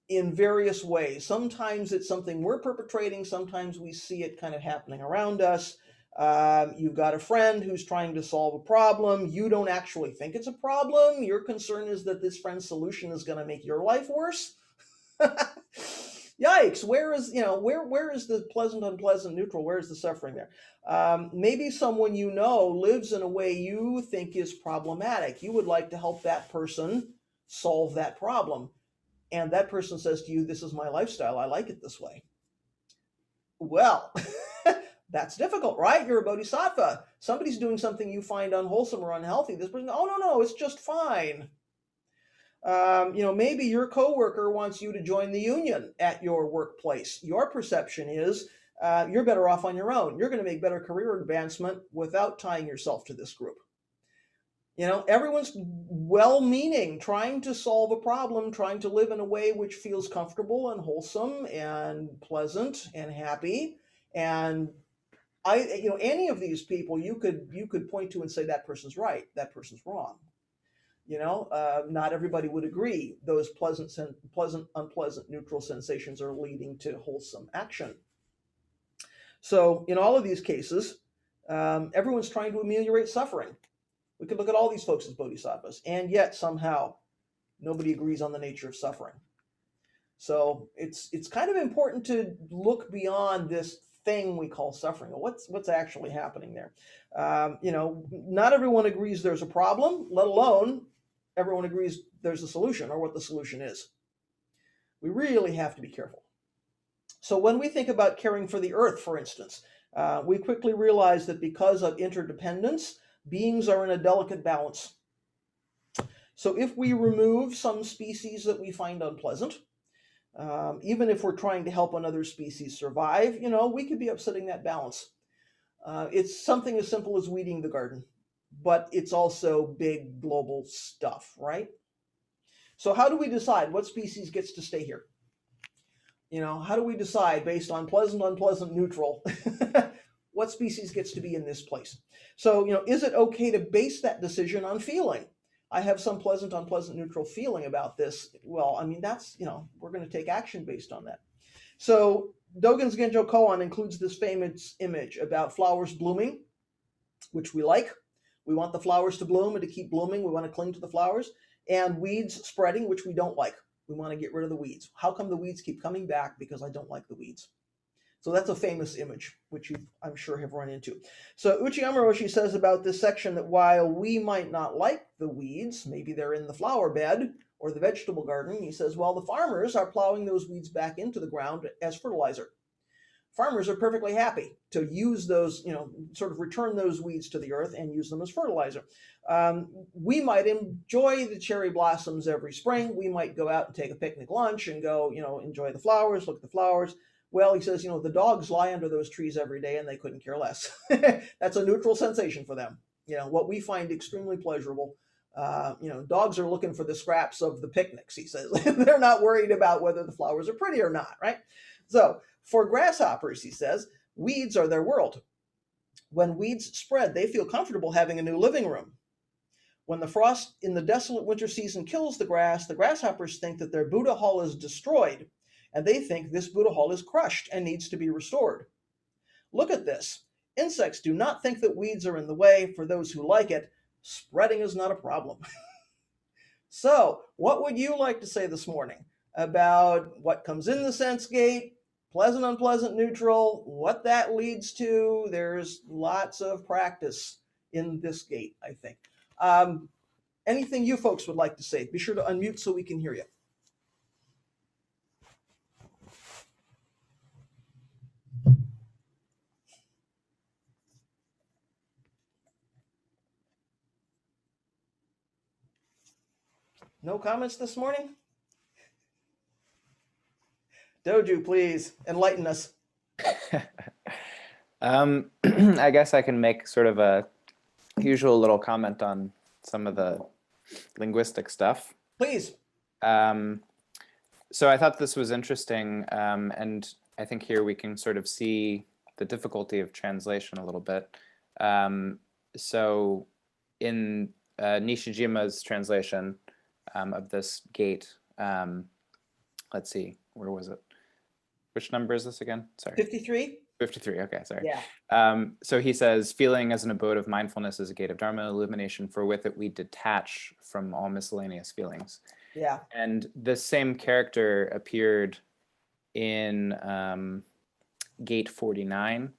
in various ways. Sometimes it's something we're perpetrating. Sometimes we see it kind of happening around us. You've got a friend who's trying to solve a problem. You don't actually think it's a problem. Your concern is that this friend's solution is going to make your life worse. Yikes! Where is the pleasant, unpleasant, neutral? Where is the suffering there? Maybe someone you know lives in a way you think is problematic. You would like to help that person solve that problem. And that person says to you, this is my lifestyle. I like it this way. Well, that's difficult, right? You're a bodhisattva. Somebody's doing something you find unwholesome or unhealthy. This person, oh, no, it's just fine. Maybe your coworker wants you to join the union at your workplace. Your perception is you're better off on your own. You're going to make better career advancement without tying yourself to this group. Everyone's well-meaning, trying to solve a problem, trying to live in a way which feels comfortable and wholesome and pleasant and happy. And any of these people you could point to and say that person's right, that person's wrong. Not everybody would agree. Those pleasant, unpleasant, neutral sensations are leading to wholesome action. So in all of these cases, everyone's trying to ameliorate suffering. We could look at all these folks as bodhisattvas, and yet somehow nobody agrees on the nature of suffering. So it's kind of important to look beyond this thing we call suffering. What's actually happening there? Not everyone agrees there's a problem, let alone everyone agrees there's a solution or what the solution is. We really have to be careful. So when we think about caring for the earth, for instance, we quickly realize that because of interdependence, beings are in a delicate balance. So if we remove some species that we find unpleasant, even if we're trying to help another species survive, we could be upsetting that balance. It's something as simple as weeding the garden, but it's also big global stuff, right? So how do we decide what species gets to stay here? How do we decide based on pleasant, unpleasant, neutral, what species gets to be in this place? So, is it okay to base that decision on feeling? I have some pleasant, unpleasant, neutral feeling about this. Well, that's, we're going to take action based on that. So Dogen's Genjo Koan includes this famous image about flowers blooming, which we like. We want the flowers to bloom and to keep blooming. We want to cling to the flowers. And weeds spreading, which we don't like. We want to get rid of the weeds. How come the weeds keep coming back? Because I don't like the weeds. So that's a famous image, which you, I'm sure, have run into. So Uchiyama Roshi says about this section that while we might not like the weeds, maybe they're in the flower bed or the vegetable garden, he says, well, the farmers are plowing those weeds back into the ground as fertilizer. Farmers are perfectly happy to use those, sort of return those weeds to the earth and use them as fertilizer. We might enjoy the cherry blossoms every spring. We might go out and take a picnic lunch and go, enjoy the flowers, look at the flowers. Well, he says, the dogs lie under those trees every day and they couldn't care less. That's a neutral sensation for them. What we find extremely pleasurable. Dogs are looking for the scraps of the picnics, he says. They're not worried about whether the flowers are pretty or not, right? So for grasshoppers, he says, weeds are their world. When weeds spread, they feel comfortable having a new living room. When the frost in the desolate winter season kills the grasshoppers think that their Buddha hall is destroyed, and they think this Buddha hall is crushed and needs to be restored. Look at this. Insects do not think that weeds are in the way. For those who like it, spreading is not a problem. So, what would you like to say this morning about what comes in the sense gate, pleasant, unpleasant, neutral, what that leads to? There's lots of practice in this gate, I think. Anything you folks would like to say? Be sure to unmute so we can hear you. No comments this morning? Doju, please enlighten us. I guess I can make sort of a usual little comment on some of the linguistic stuff. Please. So I thought this was interesting, and I think here we can sort of see the difficulty of translation a little bit. So in Nishijima's translation of this gate, let's see, where was it? Which number is this again? Sorry. 53. 53, okay, sorry. Yeah. So he says, feeling as an abode of mindfulness is a gate of Dharma illumination, for with it we detach from all miscellaneous feelings. Yeah. And this same character appeared in gate 49,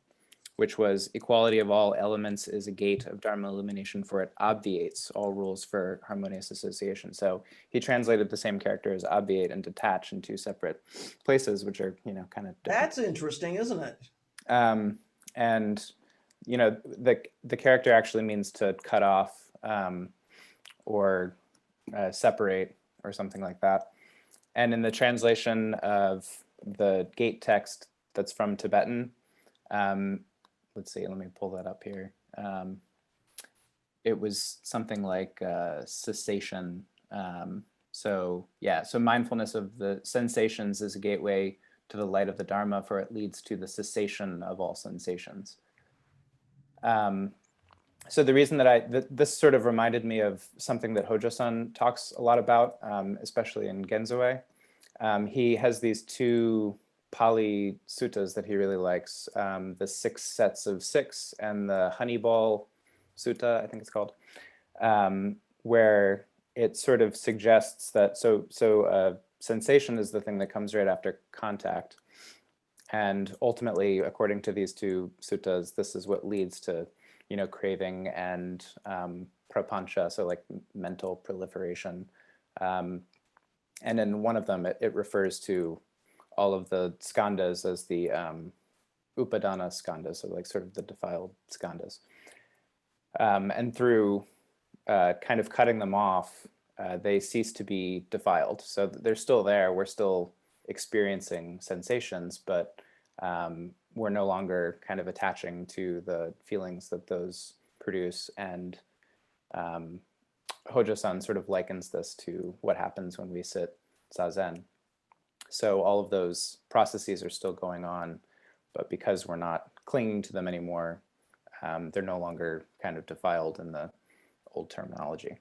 which was equality of all elements is a gate of Dharma illumination, for it obviates all rules for harmonious association. So he translated the same character as obviate and detach in two separate places, which are, kind of different. That's interesting, isn't it? And, the character actually means to cut off or separate or something like that. And in the translation of the gate text that's from Tibetan, let's see, let me pull that up here. It was something like cessation. So yeah, so mindfulness of the sensations is a gateway to the light of the Dharma, for it leads to the cessation of all sensations. So the reason that this sort of reminded me of something that Hojo-san talks a lot about, especially in Genzo-e. He has these two Pali suttas that he really likes, the 6 sets of 6 and the Honeyball Sutta, I think it's called, where it sort of suggests that, sensation is the thing that comes right after contact. And ultimately, according to these two suttas, this is what leads to, craving and prapancha, so like mental proliferation. And in one of them, it refers to all of the skandhas as the upadana skandhas, so like sort of the defiled skandhas. And through kind of cutting them off, they cease to be defiled. So they're still there. We're still experiencing sensations, but we're no longer kind of attaching to the feelings that those produce. And Hojo-san sort of likens this to what happens when we sit zazen. So all of those processes are still going on, but because we're not clinging to them anymore, they're no longer kind of defiled in the old terminology.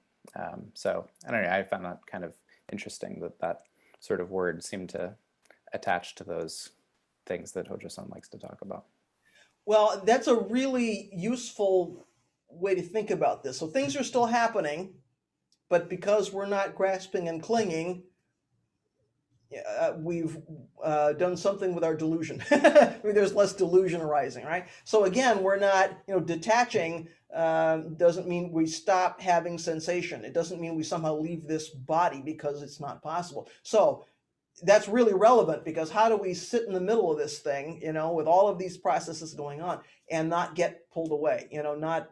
So I don't know, I found that kind of interesting that sort of word seemed to attach to those things that Hojo-san likes to talk about. Well, that's a really useful way to think about this. So things are still happening, but because we're not grasping and clinging, we've done something with our delusion. I mean, there's less delusion arising, right? So again, we're not, detaching doesn't mean we stop having sensation. It doesn't mean we somehow leave this body because it's not possible. So that's really relevant, because how do we sit in the middle of this thing, with all of these processes going on and not get pulled away, not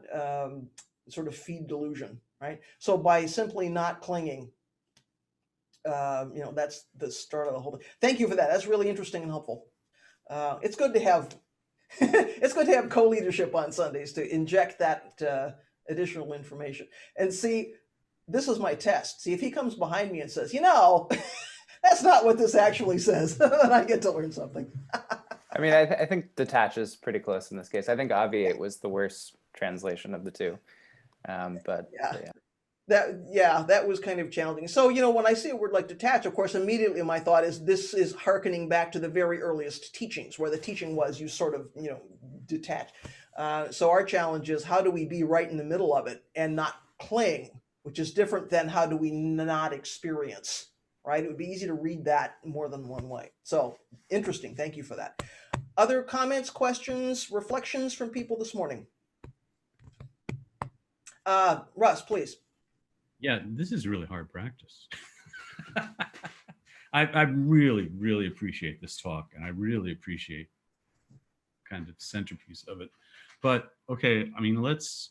sort of feed delusion, right? So by simply not clinging, that's the start of the whole thing. Thank you for that. That's really interesting and helpful. It's good to have it's good to have co-leadership on Sundays to inject that additional information. And see, this is my test. See, if he comes behind me and says, that's not what this actually says, then I get to learn something. I mean, I think detach is pretty close in this case. I think obviate was the worst translation of the two. But yeah. That was kind of challenging. So, when I see a word like detach, of course, immediately my thought is this is hearkening back to the very earliest teachings, where the teaching was you sort of, detach. So our challenge is, how do we be right in the middle of it and not cling, which is different than how do we not experience, right? It would be easy to read that more than one way. So interesting. Thank you for that. Other comments, questions, reflections from people this morning? Russ, please. Yeah, this is really hard practice. I really, really appreciate this talk, and I really appreciate kind of the centerpiece of it. But okay, I mean, let's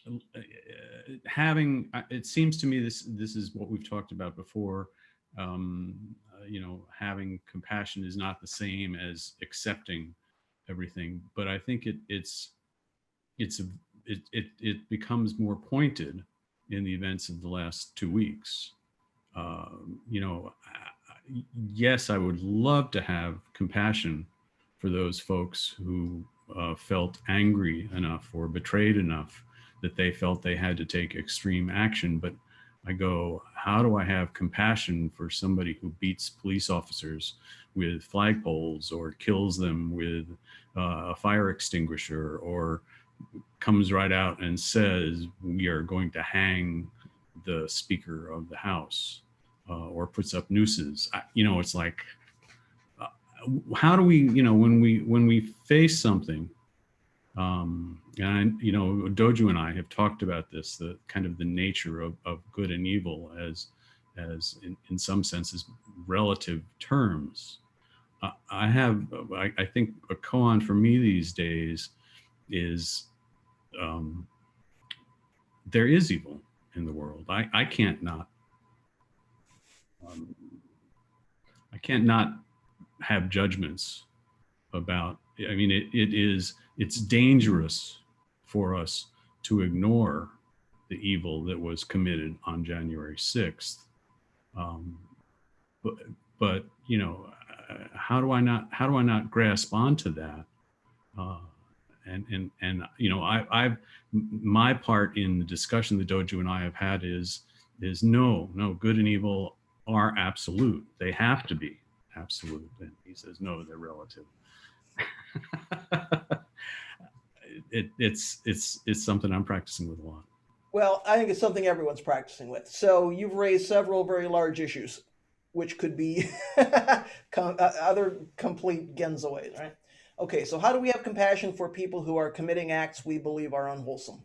it seems to me this is what we've talked about before. Having compassion is not the same as accepting everything, but I think it becomes more pointed in the events of the last 2 weeks. Yes, I would love to have compassion for those folks who felt angry enough or betrayed enough that they felt they had to take extreme action. But I go, how do I have compassion for somebody who beats police officers with flagpoles, or kills them with a fire extinguisher, or comes right out and says, we are going to hang the Speaker of the House, or puts up nooses? It's like, how do we, when we face something, and Doju and I have talked about this, the kind of the nature of good and evil as in some senses relative terms. I think a koan for me these days is, there is evil in the world. I can't not I can't not have judgments about. I mean, it's dangerous for us to ignore the evil that was committed on January 6th. But you know, how do I not grasp onto that? And you know, I've my part in the discussion that Doju and I have had is no, good and evil are absolute. They have to be absolute. And he says, no, they're relative. It's something I'm practicing with a lot. Well, I think it's something everyone's practicing with. So you've raised several very large issues, which could be other complete genzo-ways, right? Okay, so how do we have compassion for people who are committing acts we believe are unwholesome?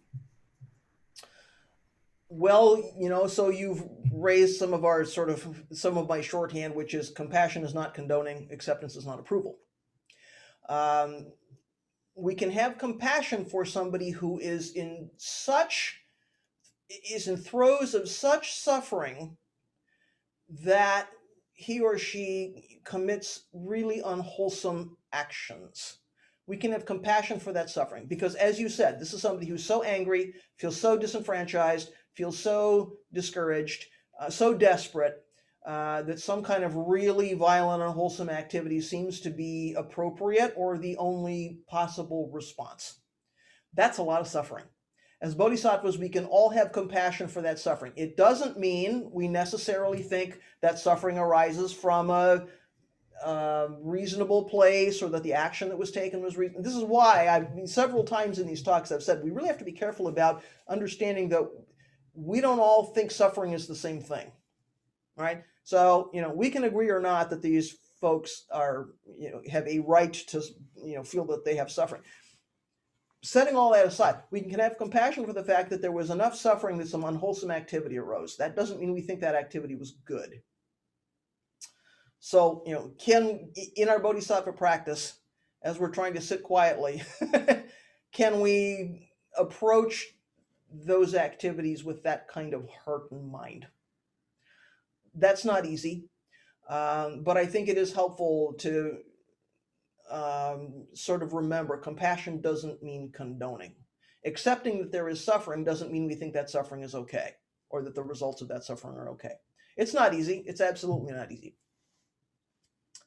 Well, you know, so you've raised some of my shorthand, which is compassion is not condoning, acceptance is not approval. We can have compassion for somebody who is in throes of such suffering that he or she commits really unwholesome actions. We can have compassion for that suffering because, as you said, this is somebody who's so angry, feels so disenfranchised, feels so discouraged, so desperate that some kind of really violent, unwholesome activity seems to be appropriate or the only possible response. That's a lot of suffering. As bodhisattvas, we can all have compassion for that suffering. It doesn't mean we necessarily think that suffering arises from a reasonable place or that the action that was taken was reasonable. This is why several times in these talks I've said we really have to be careful about understanding that we don't all think suffering is the same thing, right? So, you know, we can agree or not that these folks are, you know, have a right to, you know, feel that they have suffering. Setting all that aside, we can have compassion for the fact that there was enough suffering that some unwholesome activity arose. That doesn't mean we think that activity was good. So, you know, in our bodhisattva practice, as we're trying to sit quietly, can we approach those activities with that kind of heart and mind? That's not easy, but I think it is helpful to sort of remember compassion doesn't mean condoning. Accepting that there is suffering doesn't mean we think that suffering is okay or that the results of that suffering are okay. It's not easy. It's absolutely not easy.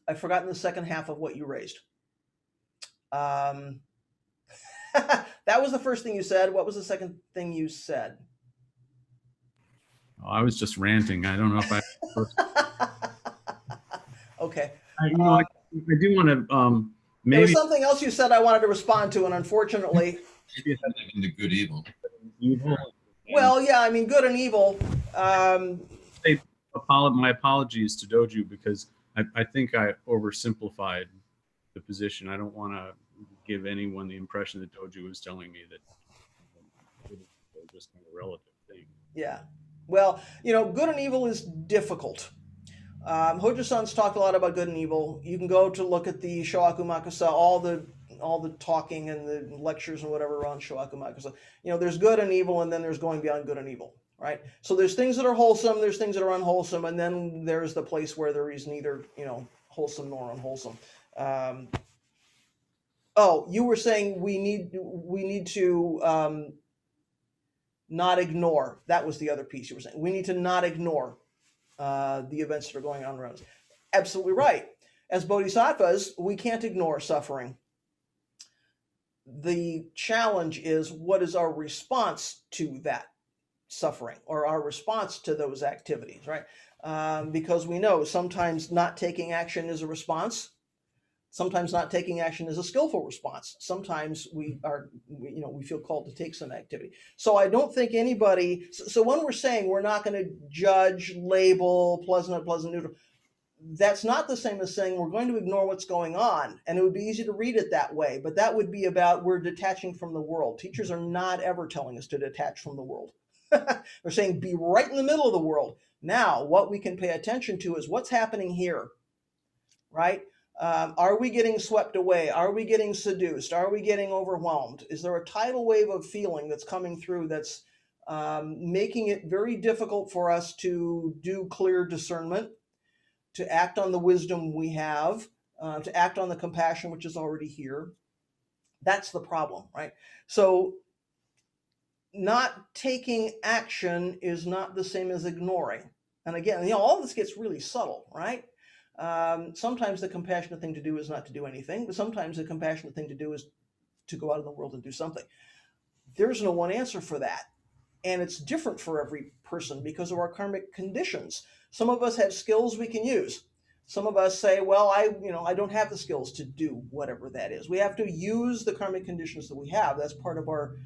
I've forgotten the second half of what you raised. That was the first thing you said. What was the second thing you said? Oh, I was just ranting. I don't know if I. Okay. I do want to maybe. There was something else you said I wanted to respond to, and unfortunately. Maybe it had into good evil. Evil. Well, yeah, I mean, good and evil. My apologies to Doju because I think I oversimplified the position. I don't want to give anyone the impression that Doju was telling me that they're just kind of relative thing. Yeah. Well, you know, good and evil is difficult. Hojo-san's talked a lot about good and evil. You can go to look at the Shoaku Makusa, all the talking and the lectures and whatever around Shoaku Makusa. You know, there's good and evil, and then there's going beyond good and evil, right? So there's things that are wholesome, there's things that are unwholesome, and then there's the place where there is neither, you know, wholesome nor unwholesome. You were saying we need to not ignore. That was the other piece you were saying. We need to not ignore the events that are going on around us. Absolutely right. As bodhisattvas, we can't ignore suffering. The challenge is, what is our response to that suffering or our response to those activities, right? Because we know sometimes not taking action is a response. Sometimes not taking action is a skillful response. Sometimes we feel called to take some activity. So I don't think anybody, so when we're saying we're not going to judge, label, pleasant, unpleasant, neutral, that's not the same as saying we're going to ignore what's going on. And it would be easy to read it that way, but that would be about we're detaching from the world. Teachers are not ever telling us to detach from the world. They're saying be right in the middle of the world. Now, what we can pay attention to is what's happening here, right? Are we getting swept away? Are we getting seduced? Are we getting overwhelmed? Is there a tidal wave of feeling that's coming through that's making it very difficult for us to do clear discernment to act on the wisdom we have, to act on the compassion which is already here. That's the problem, right? So not taking action is not the same as ignoring. And again, all this gets really subtle, right? Sometimes the compassionate thing to do is not to do anything, but sometimes the compassionate thing to do is to go out in the world and do something. There's no one answer for that. And it's different for every person because of our karmic conditions. Some of us have skills we can use. Some of us say, well, I don't have the skills to do whatever that is. We have to use the karmic conditions that we have. That's part of our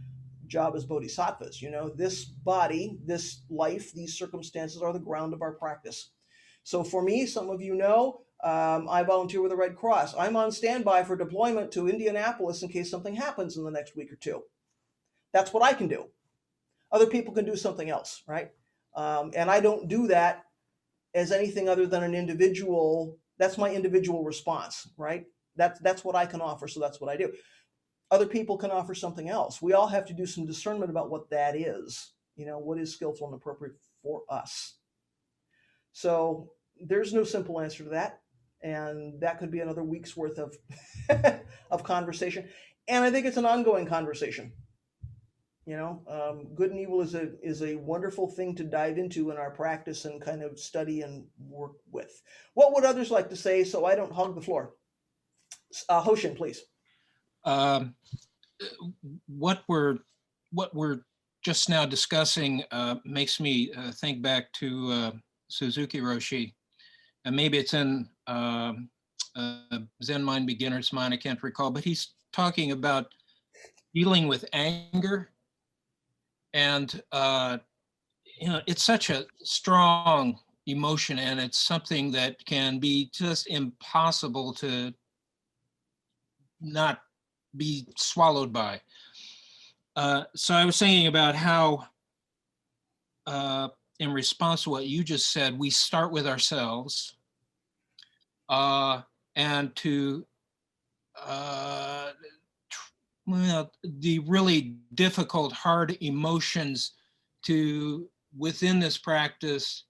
job as bodhisattvas. This body, this life, these circumstances are the ground of our practice. So for me, some of you know, I volunteer with the Red Cross. I'm on standby for deployment to Indianapolis in case something happens in the next week or two. That's what I can do. Other people can do something else, right? And I don't do that as anything other than an individual. That's my individual response, right? That's what I can offer, so that's what I do. Other people can offer something else. We all have to do some discernment about what that is. What is skillful and appropriate for us. So there's no simple answer to that. And that could be another week's worth of, of conversation. And I think it's an ongoing conversation. Good and evil is a wonderful thing to dive into in our practice and kind of study and work with. What would others like to say so I don't hog the floor? Hoshin, please. What we're just now discussing makes me think back to Suzuki Roshi, and maybe it's in Zen Mind, Beginner's Mind, I can't recall, but he's talking about dealing with anger. And, it's such a strong emotion, and it's something that can be just impossible to not be swallowed by. So I was thinking about how, in response to what you just said, we start with ourselves, and to the really difficult, hard emotions within this practice,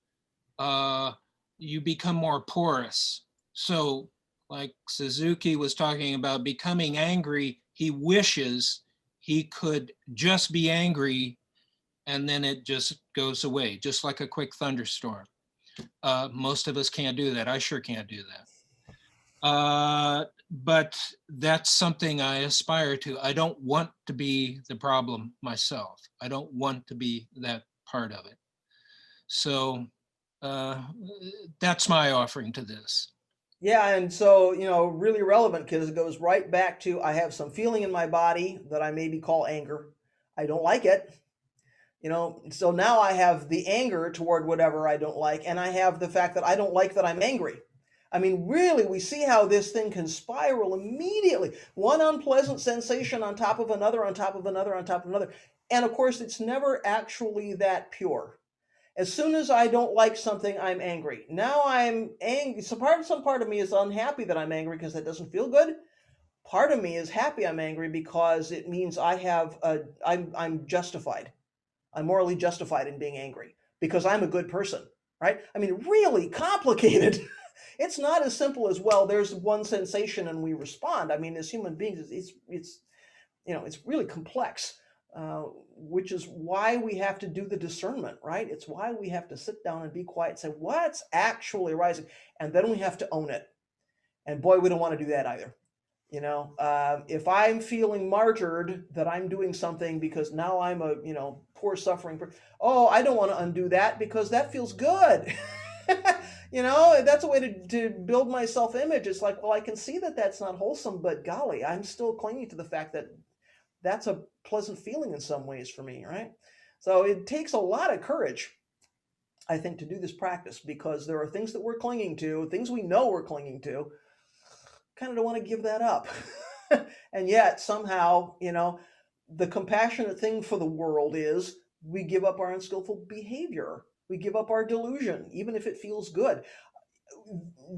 you become more porous. So like Suzuki was talking about becoming angry, he wishes he could just be angry and then it just goes away, just like a quick thunderstorm. Most of us can't do that. I sure can't do that. But that's something I aspire to. I don't want to be the problem myself. I don't want to be that part of it. So that's my offering to this. Yeah, and so, really relevant because it goes right back to I have some feeling in my body that I maybe call anger. I don't like it. So now I have the anger toward whatever I don't like, and I have the fact that I don't like that I'm angry. I mean, really, we see how this thing can spiral immediately. One unpleasant sensation on top of another, on top of another, on top of another. And of course, it's never actually that pure. As soon as I don't like something, I'm angry. Now I'm angry. So some part of me is unhappy that I'm angry because that doesn't feel good. Part of me is happy I'm angry because it means I'm justified. I'm morally justified in being angry because I'm a good person, right? I mean, really complicated. It's not as simple as, well, there's one sensation and we respond. I mean, as human beings, it's really complex, which is why we have to do the discernment, right? It's why we have to sit down and be quiet and say, what's actually arising? And then we have to own it. And boy, we don't want to do that either. If I'm feeling martyred that I'm doing something because now I'm a, poor suffering person, I don't want to undo that because that feels good. That's a way to build my self-image. It's like, well, I can see that that's not wholesome, but golly, I'm still clinging to the fact that that's a pleasant feeling in some ways for me, right? So it takes a lot of courage, I think, to do this practice because there are things that we're clinging to, things we know we're clinging to, kind of don't want to give that up. And yet somehow, the compassionate thing for the world is we give up our unskillful behavior. We give up our delusion, even if it feels good.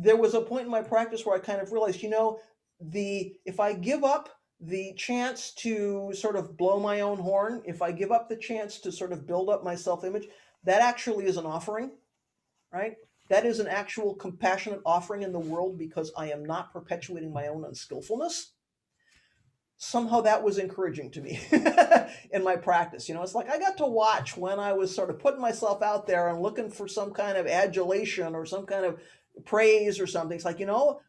There was a point in my practice where I kind of realized, if I give up the chance to sort of blow my own horn, if I give up the chance to sort of build up my self-image, that actually is an offering, right? that is an actual compassionate offering in the world because I am not perpetuating my own unskillfulness. Somehow that was encouraging to me in my practice. You know, it's like I got to watch when I was sort of putting myself out there and looking for some kind of adulation or some kind of praise or something. It's like, you know,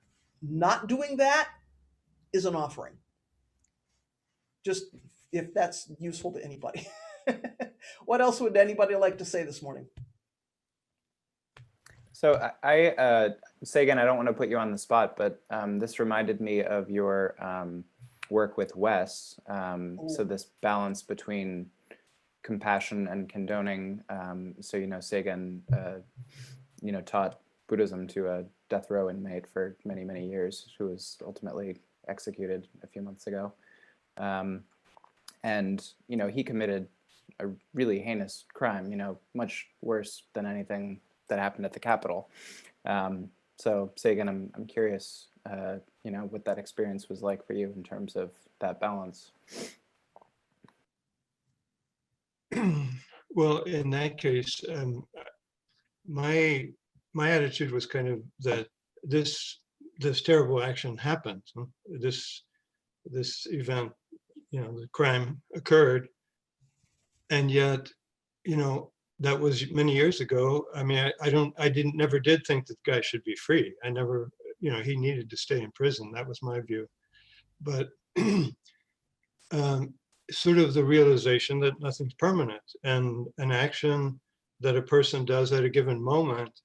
not doing that is an offering. Just if that's useful to anybody. What else would anybody like to say this morning? So I Sagan, I don't want to put you on the spot, but this reminded me of your work with Wes. So this balance between compassion and condoning. So, you know, Sagan, you know, taught Buddhism to a death row inmate for many, many years, who was ultimately executed a few months ago. And, you know, he committed a really heinous crime, you know, much worse than anything that happened at the Capitol. So Sagan, I'm curious, you know, what that experience was like for you in terms of that balance. Well, in that case, my attitude was kind of that this terrible action happened. This event, you know, the crime occurred, and yet, you know, that was many years ago. I mean, I never did think that the guy should be free. I never, you know, he needed to stay in prison. That was my view. But sort of the realization that nothing's permanent, and an action that a person does at a given moment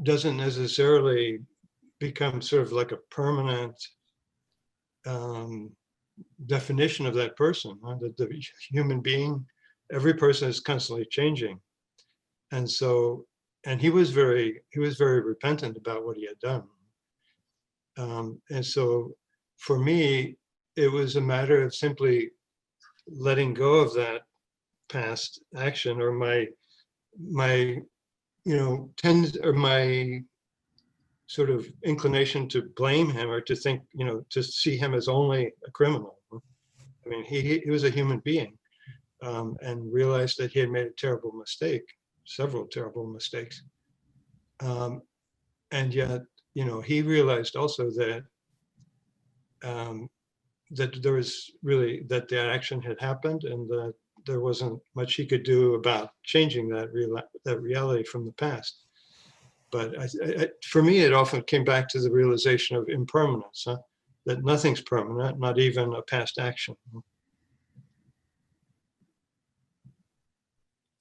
doesn't necessarily become sort of like a permanent definition of that person. That the human being, every person is constantly changing, and so, and he was very repentant about what he had done, and so for me, it was a matter of simply letting go of that past action, or my you know my sort of inclination to blame him, or to think, you know, to see him as only a criminal. I mean, he was a human being, and realized that he had made a terrible mistake, several terrible mistakes, and yet, you know, he realized also that that there was really, that action had happened, and that there wasn't much he could do about changing that reality from the past. But for me, it often came back to the realization of impermanence, that nothing's permanent, not even a past action.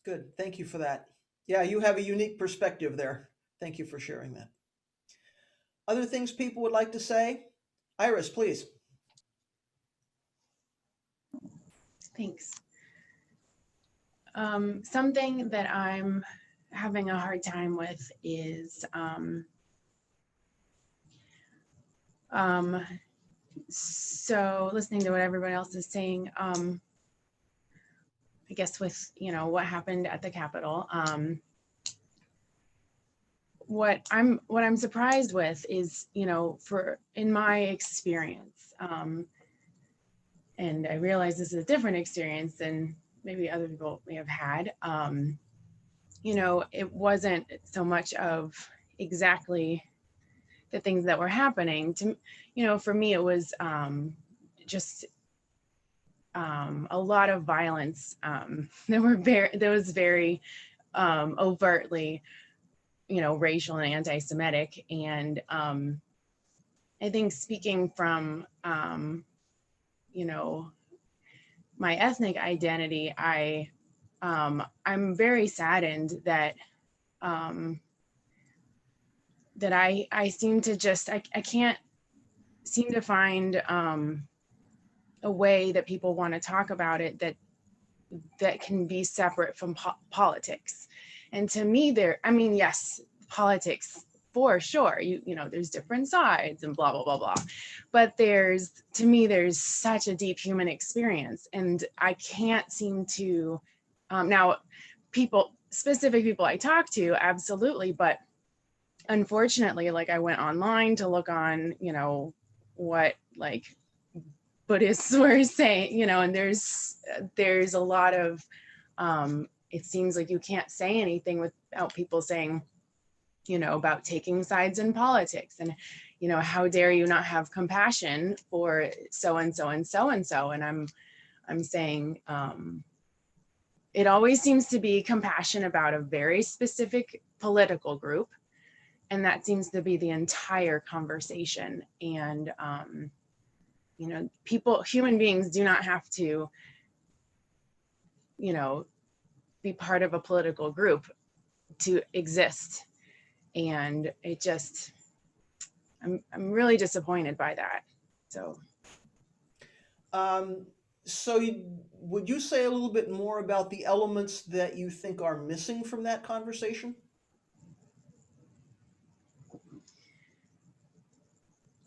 Good. Thank you for that. Yeah, you have a unique perspective there. Thank you for sharing that. Other things people would like to say? Iris, please. Thanks. Something that I'm having a hard time with is so listening to what everybody else is saying, I guess with, you know, what happened at the Capitol, what I'm surprised with is, you know, in my experience, and I realize this is a different experience than maybe other people may have had, you know, it wasn't so much of exactly the things that were happening to, you know, for me, it was just a lot of violence. There was very overtly, you know, racial and anti-Semitic. And I think speaking from, you know, my ethnic identity, I'm very saddened that that I seem to just, I can't seem to find a way that people want to talk about it that can be separate from politics. And to me, I mean, yes, politics for sure, you know, there's different sides and blah, blah, blah, blah. But to me, there's such a deep human experience, and I can't seem to, now specific people I talk to, absolutely. But unfortunately, like, I went online to look on, you know, what like Buddhists were saying, you know, and there's a lot of it seems like you can't say anything without people saying, you know, about taking sides in politics, and, you know, how dare you not have compassion for so and so and so and so. And I'm saying, it always seems to be compassion about a very specific political group, and that seems to be the entire conversation. And you know, human beings do not have to, you know, be part of a political group to exist. And it just, I'm really disappointed by that. So would you say a little bit more about the elements that you think are missing from that conversation?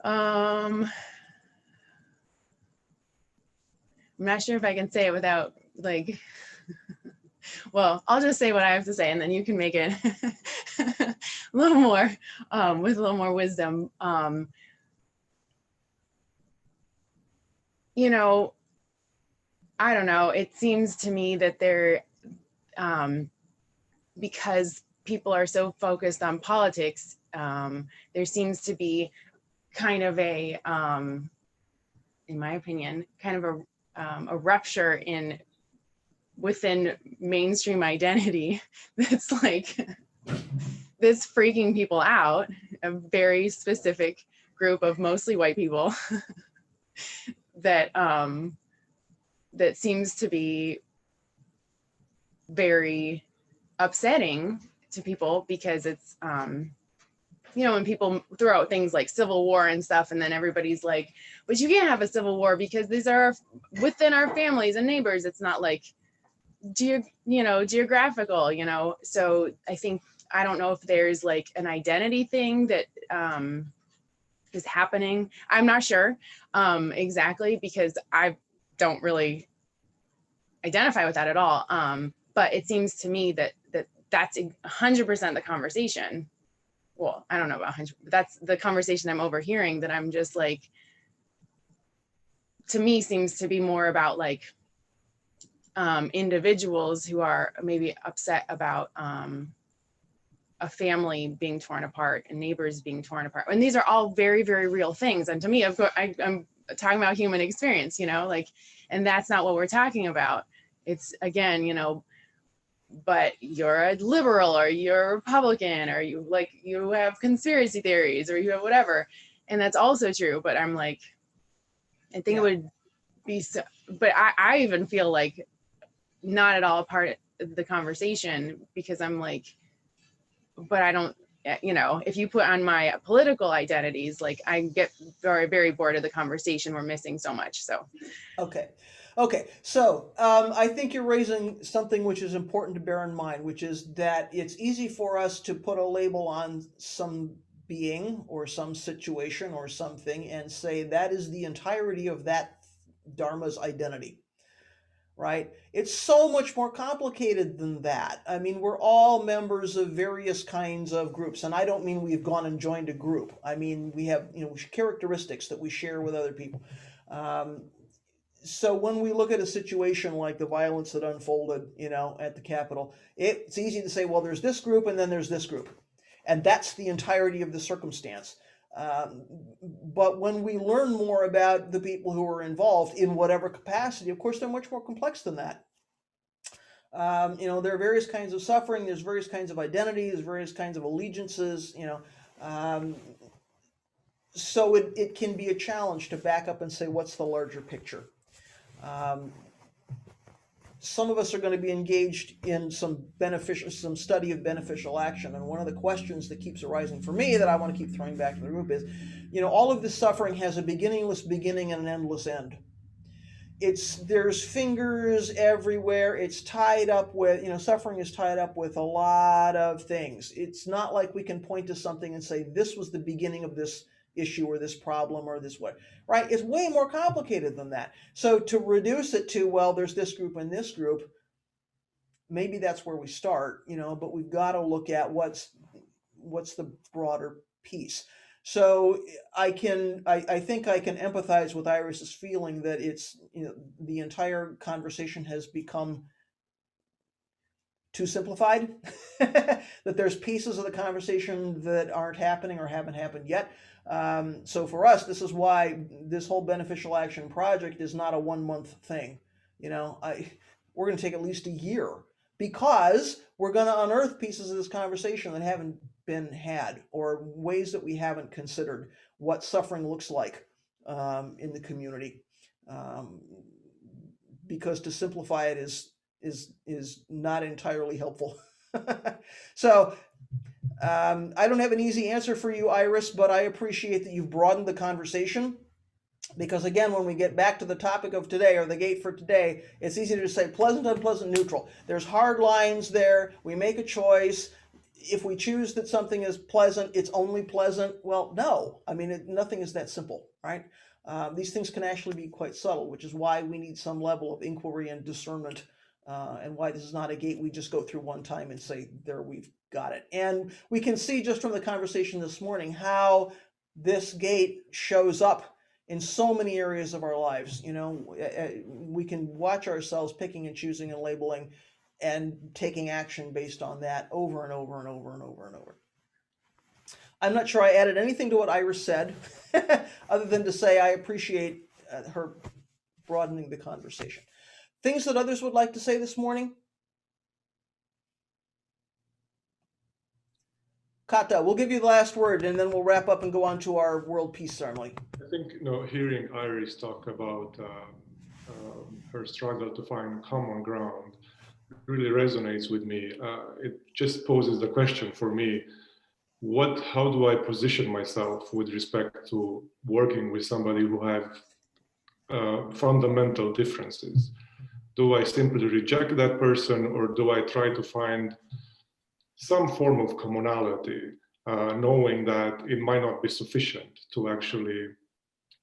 I'm not sure if I can say it without, like, well, I'll just say what I have to say, and then you can make it a little more, with a little more wisdom. You know, I don't know. It seems to me that because people are so focused on politics, there seems to be kind of a, in my opinion, kind of a rupture within mainstream identity that's like, that's freaking people out, a very specific group of mostly white people that that seems to be very upsetting to people, because it's you know, when people throw out things like civil war and stuff, and then everybody's like, but you can't have a civil war because these are within our families and neighbors. It's not like geographical, you know. So I don't know if there's like an identity thing that is happening. I'm not sure exactly, because I don't really identify with that at all. But it seems to me that's 100% the conversation. Well, I don't know about 100, but that's the conversation I'm overhearing, that I'm just like, to me, seems to be more about like individuals who are maybe upset about a family being torn apart and neighbors being torn apart. And these are all very, very real things. And to me, of course, I'm talking about human experience, you know, like, and that's not what we're talking about. It's, again, you know, but you're a liberal, or you're a Republican, or you have conspiracy theories, or you have whatever. And that's also true. But I'm like, I think it would be so, but I even feel like not at all a part of the conversation, because I'm like, but I don't, you know, if you put on my political identities, like, I get very, very bored of the conversation. We're missing so much. So Okay, so I think you're raising something which is important to bear in mind, which is that it's easy for us to put a label on some being or some situation or something and say that is the entirety of that Dharma's identity, right? It's so much more complicated than that. I mean, we're all members of various kinds of groups, and I don't mean we've gone and joined a group. I mean, we have, you know, characteristics that we share with other people. So when we look at a situation like the violence that unfolded, you know, at the Capitol, it's easy to say, well, there's this group and then there's this group, and that's the entirety of the circumstance. But when we learn more about the people who are involved in whatever capacity, of course, they're much more complex than that. You know, there are various kinds of suffering, there's various kinds of identity, there's various kinds of allegiances, you know. So it can be a challenge to back up and say, what's the larger picture? Some of us are going to be engaged in some study of beneficial action. And one of the questions that keeps arising for me that I want to keep throwing back to the group is, you know, all of this suffering has a beginningless beginning and an endless end. There's fingers everywhere. It's tied up with, you know, suffering is tied up with a lot of things. It's not like we can point to something and say, this was the beginning of this issue or this problem or this way, right? It's way more complicated than that. So to reduce it to, well, there's this group and this group, maybe that's where we start, you know, but we've got to look at what's the broader piece. So I think I can empathize with Iris's feeling that it's, you know, the entire conversation has become too simplified, that there's pieces of the conversation that aren't happening or haven't happened yet. So for us, this is why this whole beneficial action project is not a 1 month thing. We're going to take at least a year, because we're going to unearth pieces of this conversation that haven't been had, or ways that we haven't considered what suffering looks like in the community. Because to simplify it is not entirely helpful. So I don't have an easy answer for you, Iris, but I appreciate that you've broadened the conversation. Because again, when we get back to the topic of today, or the gate for today, it's easy to just say pleasant, unpleasant, neutral. There's hard lines there. We make a choice. If we choose that something is pleasant, it's only pleasant. Well, no. I mean, nothing is that simple, right? These things can actually be quite subtle, which is why we need some level of inquiry and discernment, and why this is not a gate we just go through one time and say, there, we've got it. And we can see just from the conversation this morning how this gate shows up in so many areas of our lives. We can watch ourselves picking and choosing and labeling and taking action based on that over and over and over and over and over. I'm not sure I added anything to what Iris said, other than to say I appreciate her broadening the conversation. Things that others would like to say this morning? Kata, we'll give you the last word, and then we'll wrap up and go on to our World Peace Ceremony. I think, hearing Iris talk about her struggle to find common ground really resonates with me. It just poses the question for me, how do I position myself with respect to working with somebody who have fundamental differences? Do I simply reject that person, or do I try to find some form of commonality, knowing that it might not be sufficient to actually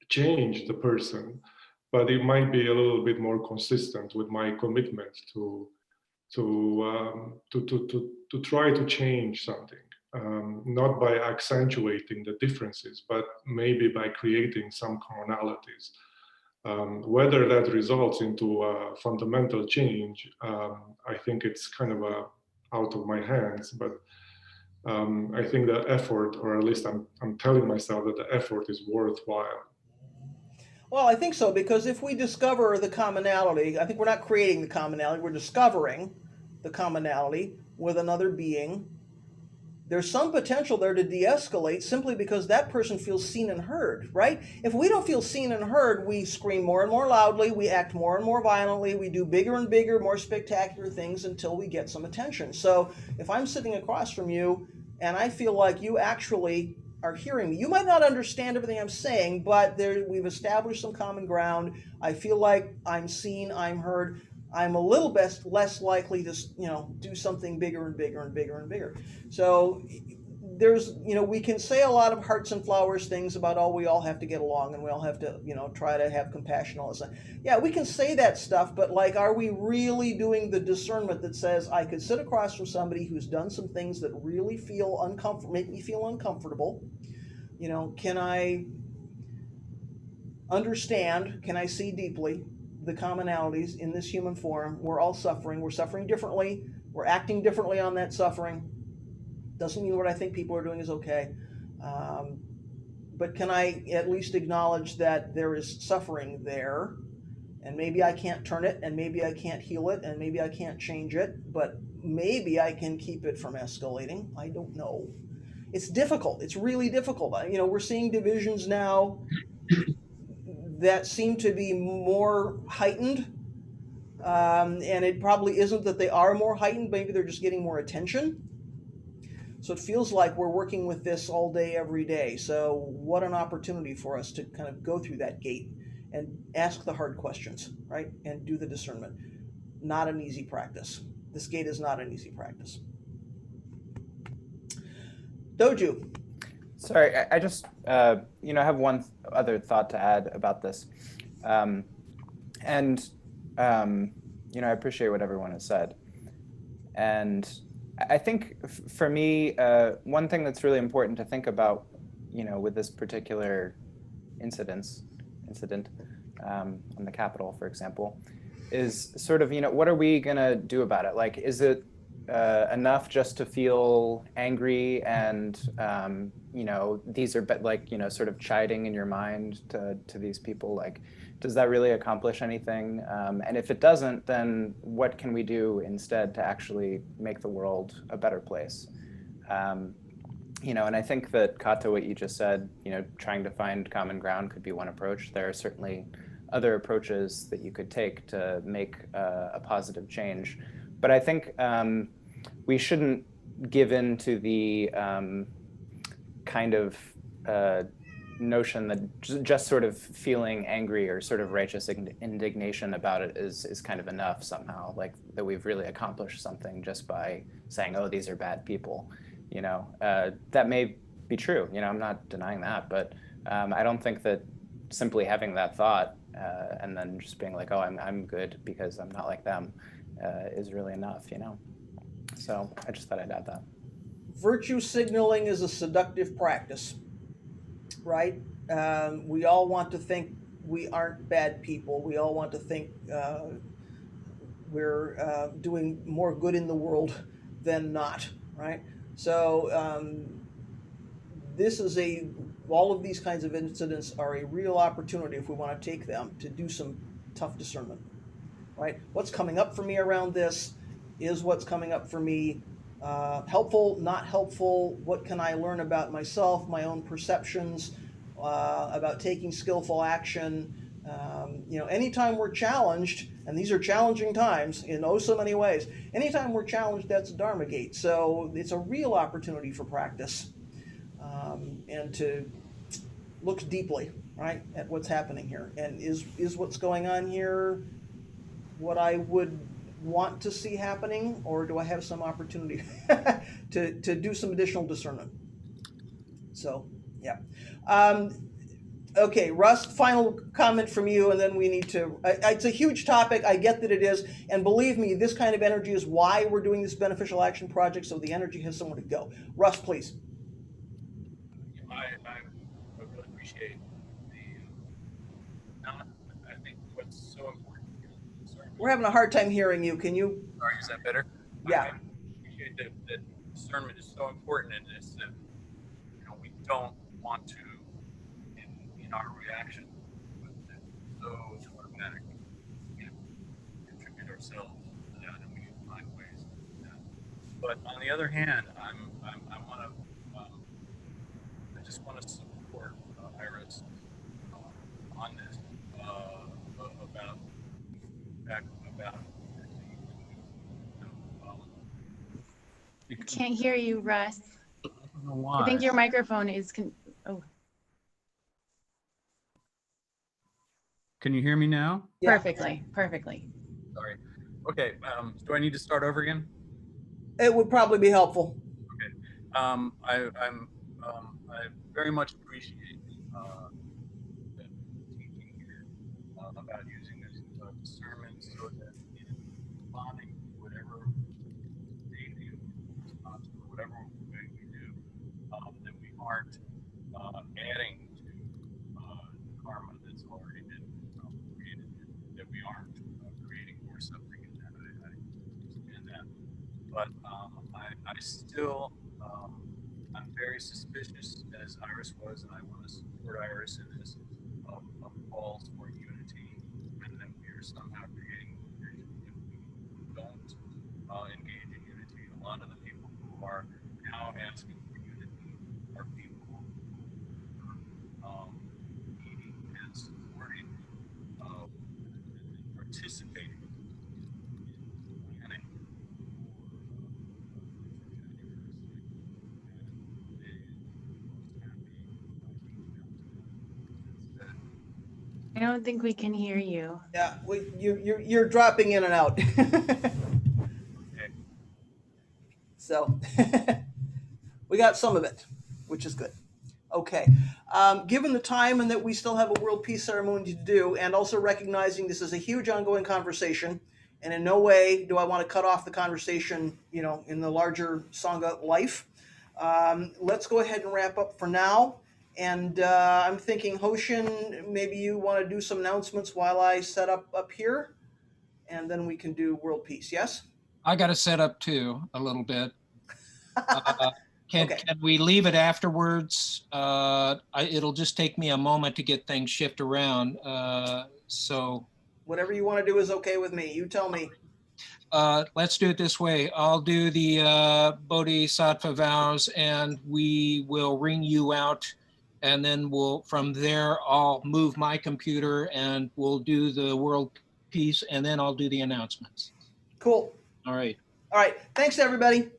change the person, but it might be a little bit more consistent with my commitment to try to change something, not by accentuating the differences, but maybe by creating some commonalities. Whether that results into a fundamental change, I think it's kind of out of my hands, but I think the effort, or at least I'm telling myself that the effort is worthwhile. Well, I think so, because if we discover the commonality, I think we're not creating the commonality, we're discovering the commonality with another being. There's some potential there to de-escalate simply because that person feels seen and heard, right? If we don't feel seen and heard, we scream more and more loudly, we act more and more violently, we do bigger and bigger, more spectacular things until we get some attention. So if I'm sitting across from you and I feel like you actually are hearing me, you might not understand everything I'm saying, but we've established some common ground. I feel like I'm seen, I'm heard. I'm a little bit less likely to, do something bigger and bigger and bigger and bigger. So there's, we can say a lot of hearts and flowers things about, we all have to get along and we all have to, try to have compassion, all this stuff. Yeah, we can say that stuff, but are we really doing the discernment that says, I could sit across from somebody who's done some things that really make me feel uncomfortable? Can I understand, can I see deeply the commonalities in this human form? We're all suffering. We're suffering differently. We're acting differently on that suffering. Doesn't mean what I think people are doing is okay. But can I at least acknowledge that there is suffering there? And maybe I can't turn it, and maybe I can't heal it, and maybe I can't change it, but maybe I can keep it from escalating. I don't know. It's difficult. It's really difficult. We're seeing divisions now that seem to be more heightened, and it probably isn't that they are more heightened, maybe they're just getting more attention. So it feels like we're working with this all day, every day. So what an opportunity for us to kind of go through that gate and ask the hard questions, right? And do the discernment. Not an easy practice. This gate is not an easy practice. Doju. Sorry, I just, have one other thought to add about this. I appreciate what everyone has said. And I think for me, one thing that's really important to think about, with this particular incident on the Capitol, for example, is sort of, what are we going to do about it? Is it enough just to feel angry and, you know, these are like, you know, sort of chiding in your mind to these people, like, does that really accomplish anything? And if it doesn't, then what can we do instead to actually make the world a better place? You know, and I think that, Kato, what you just said, you know, trying to find common ground could be one approach. There are certainly other approaches that you could take to make a positive change. But I think we shouldn't give in to the kind of notion that just sort of feeling angry or sort of righteous indignation about it is kind of enough somehow, like that we've really accomplished something just by saying, oh, these are bad people. You know, that may be true. You know, I'm not denying that, but I don't think that simply having that thought and then just being like, oh, I'm good because I'm not like them is really enough, you know? So I just thought I'd add that. Virtue signaling is a seductive practice, right? We all want to think we aren't bad people. We all want to think we're doing more good in the world than not, right? So this is all of these kinds of incidents are a real opportunity, if we want to take them, to do some tough discernment, right? What's coming up for me around this? Is what's coming up for me helpful, not helpful? What can I learn about myself, my own perceptions, about taking skillful action? You know, anytime we're challenged, and these are challenging times in oh so many ways, anytime we're challenged, that's a Dharma gate. So it's a real opportunity for practice and to look deeply, right, at what's happening here. And is what's going on here what I would want to see happening, or do I have some opportunity to do some additional discernment? So, yeah. Okay, Russ, final comment from you, and then we need to, it's a huge topic, I get that it is, and believe me, this kind of energy is why we're doing this beneficial action project, so the energy has somewhere to go. Russ, please. I really appreciate I think what's so important here. We're having a hard time hearing you, can you? Sorry, is that better? Yeah. I appreciate that discernment is so important in this, that, you know, we don't want to, in our reaction, so automatic, you know, contribute ourselves to that, and we need to find ways to do that. But on the other hand, I just want to support Iris on this about Can't hear you, Russ. I don't know why. I think your microphone is. Can you hear me now? Yeah. Perfectly. Sorry. Okay. Do I need to start over again? It would probably be helpful. Okay. I very much appreciate the teaching here about using this discernment so that in responding to whatever they do, response to whatever way we do, that we aren't adding to karma that's already been created, that we aren't creating more suffering in that. I understand that. But I still, I'm very suspicious, as Iris was, and I want to support Iris in this, of calls for unity, and that we are somehow creating division if we don't engage in unity. A lot of the people who are now asking for unity are people who are needing and supporting and participating in planning. I don't think we can hear you. Yeah, you're dropping in and out. So we got some of it, which is good. Okay. Given the time and that we still have a world peace ceremony to do, and also recognizing this is a huge ongoing conversation, and in no way do I want to cut off the conversation, you know, in the larger Sangha life, let's go ahead and wrap up for now. And I'm thinking, Hoshin, maybe you want to do some announcements while I set up here, and then we can do world peace. Yes? I got to set up too a little bit. Can Okay. we leave it afterwards? It'll just take me a moment to get things shift around. So Whatever you want to do is okay with me. You tell me. let's do it this way. I'll do the Bodhisattva vows, and we will ring you out. And then from there, I'll move my computer and we'll do the world peace, and then I'll do the announcements. Cool. All right. All right. Thanks, everybody.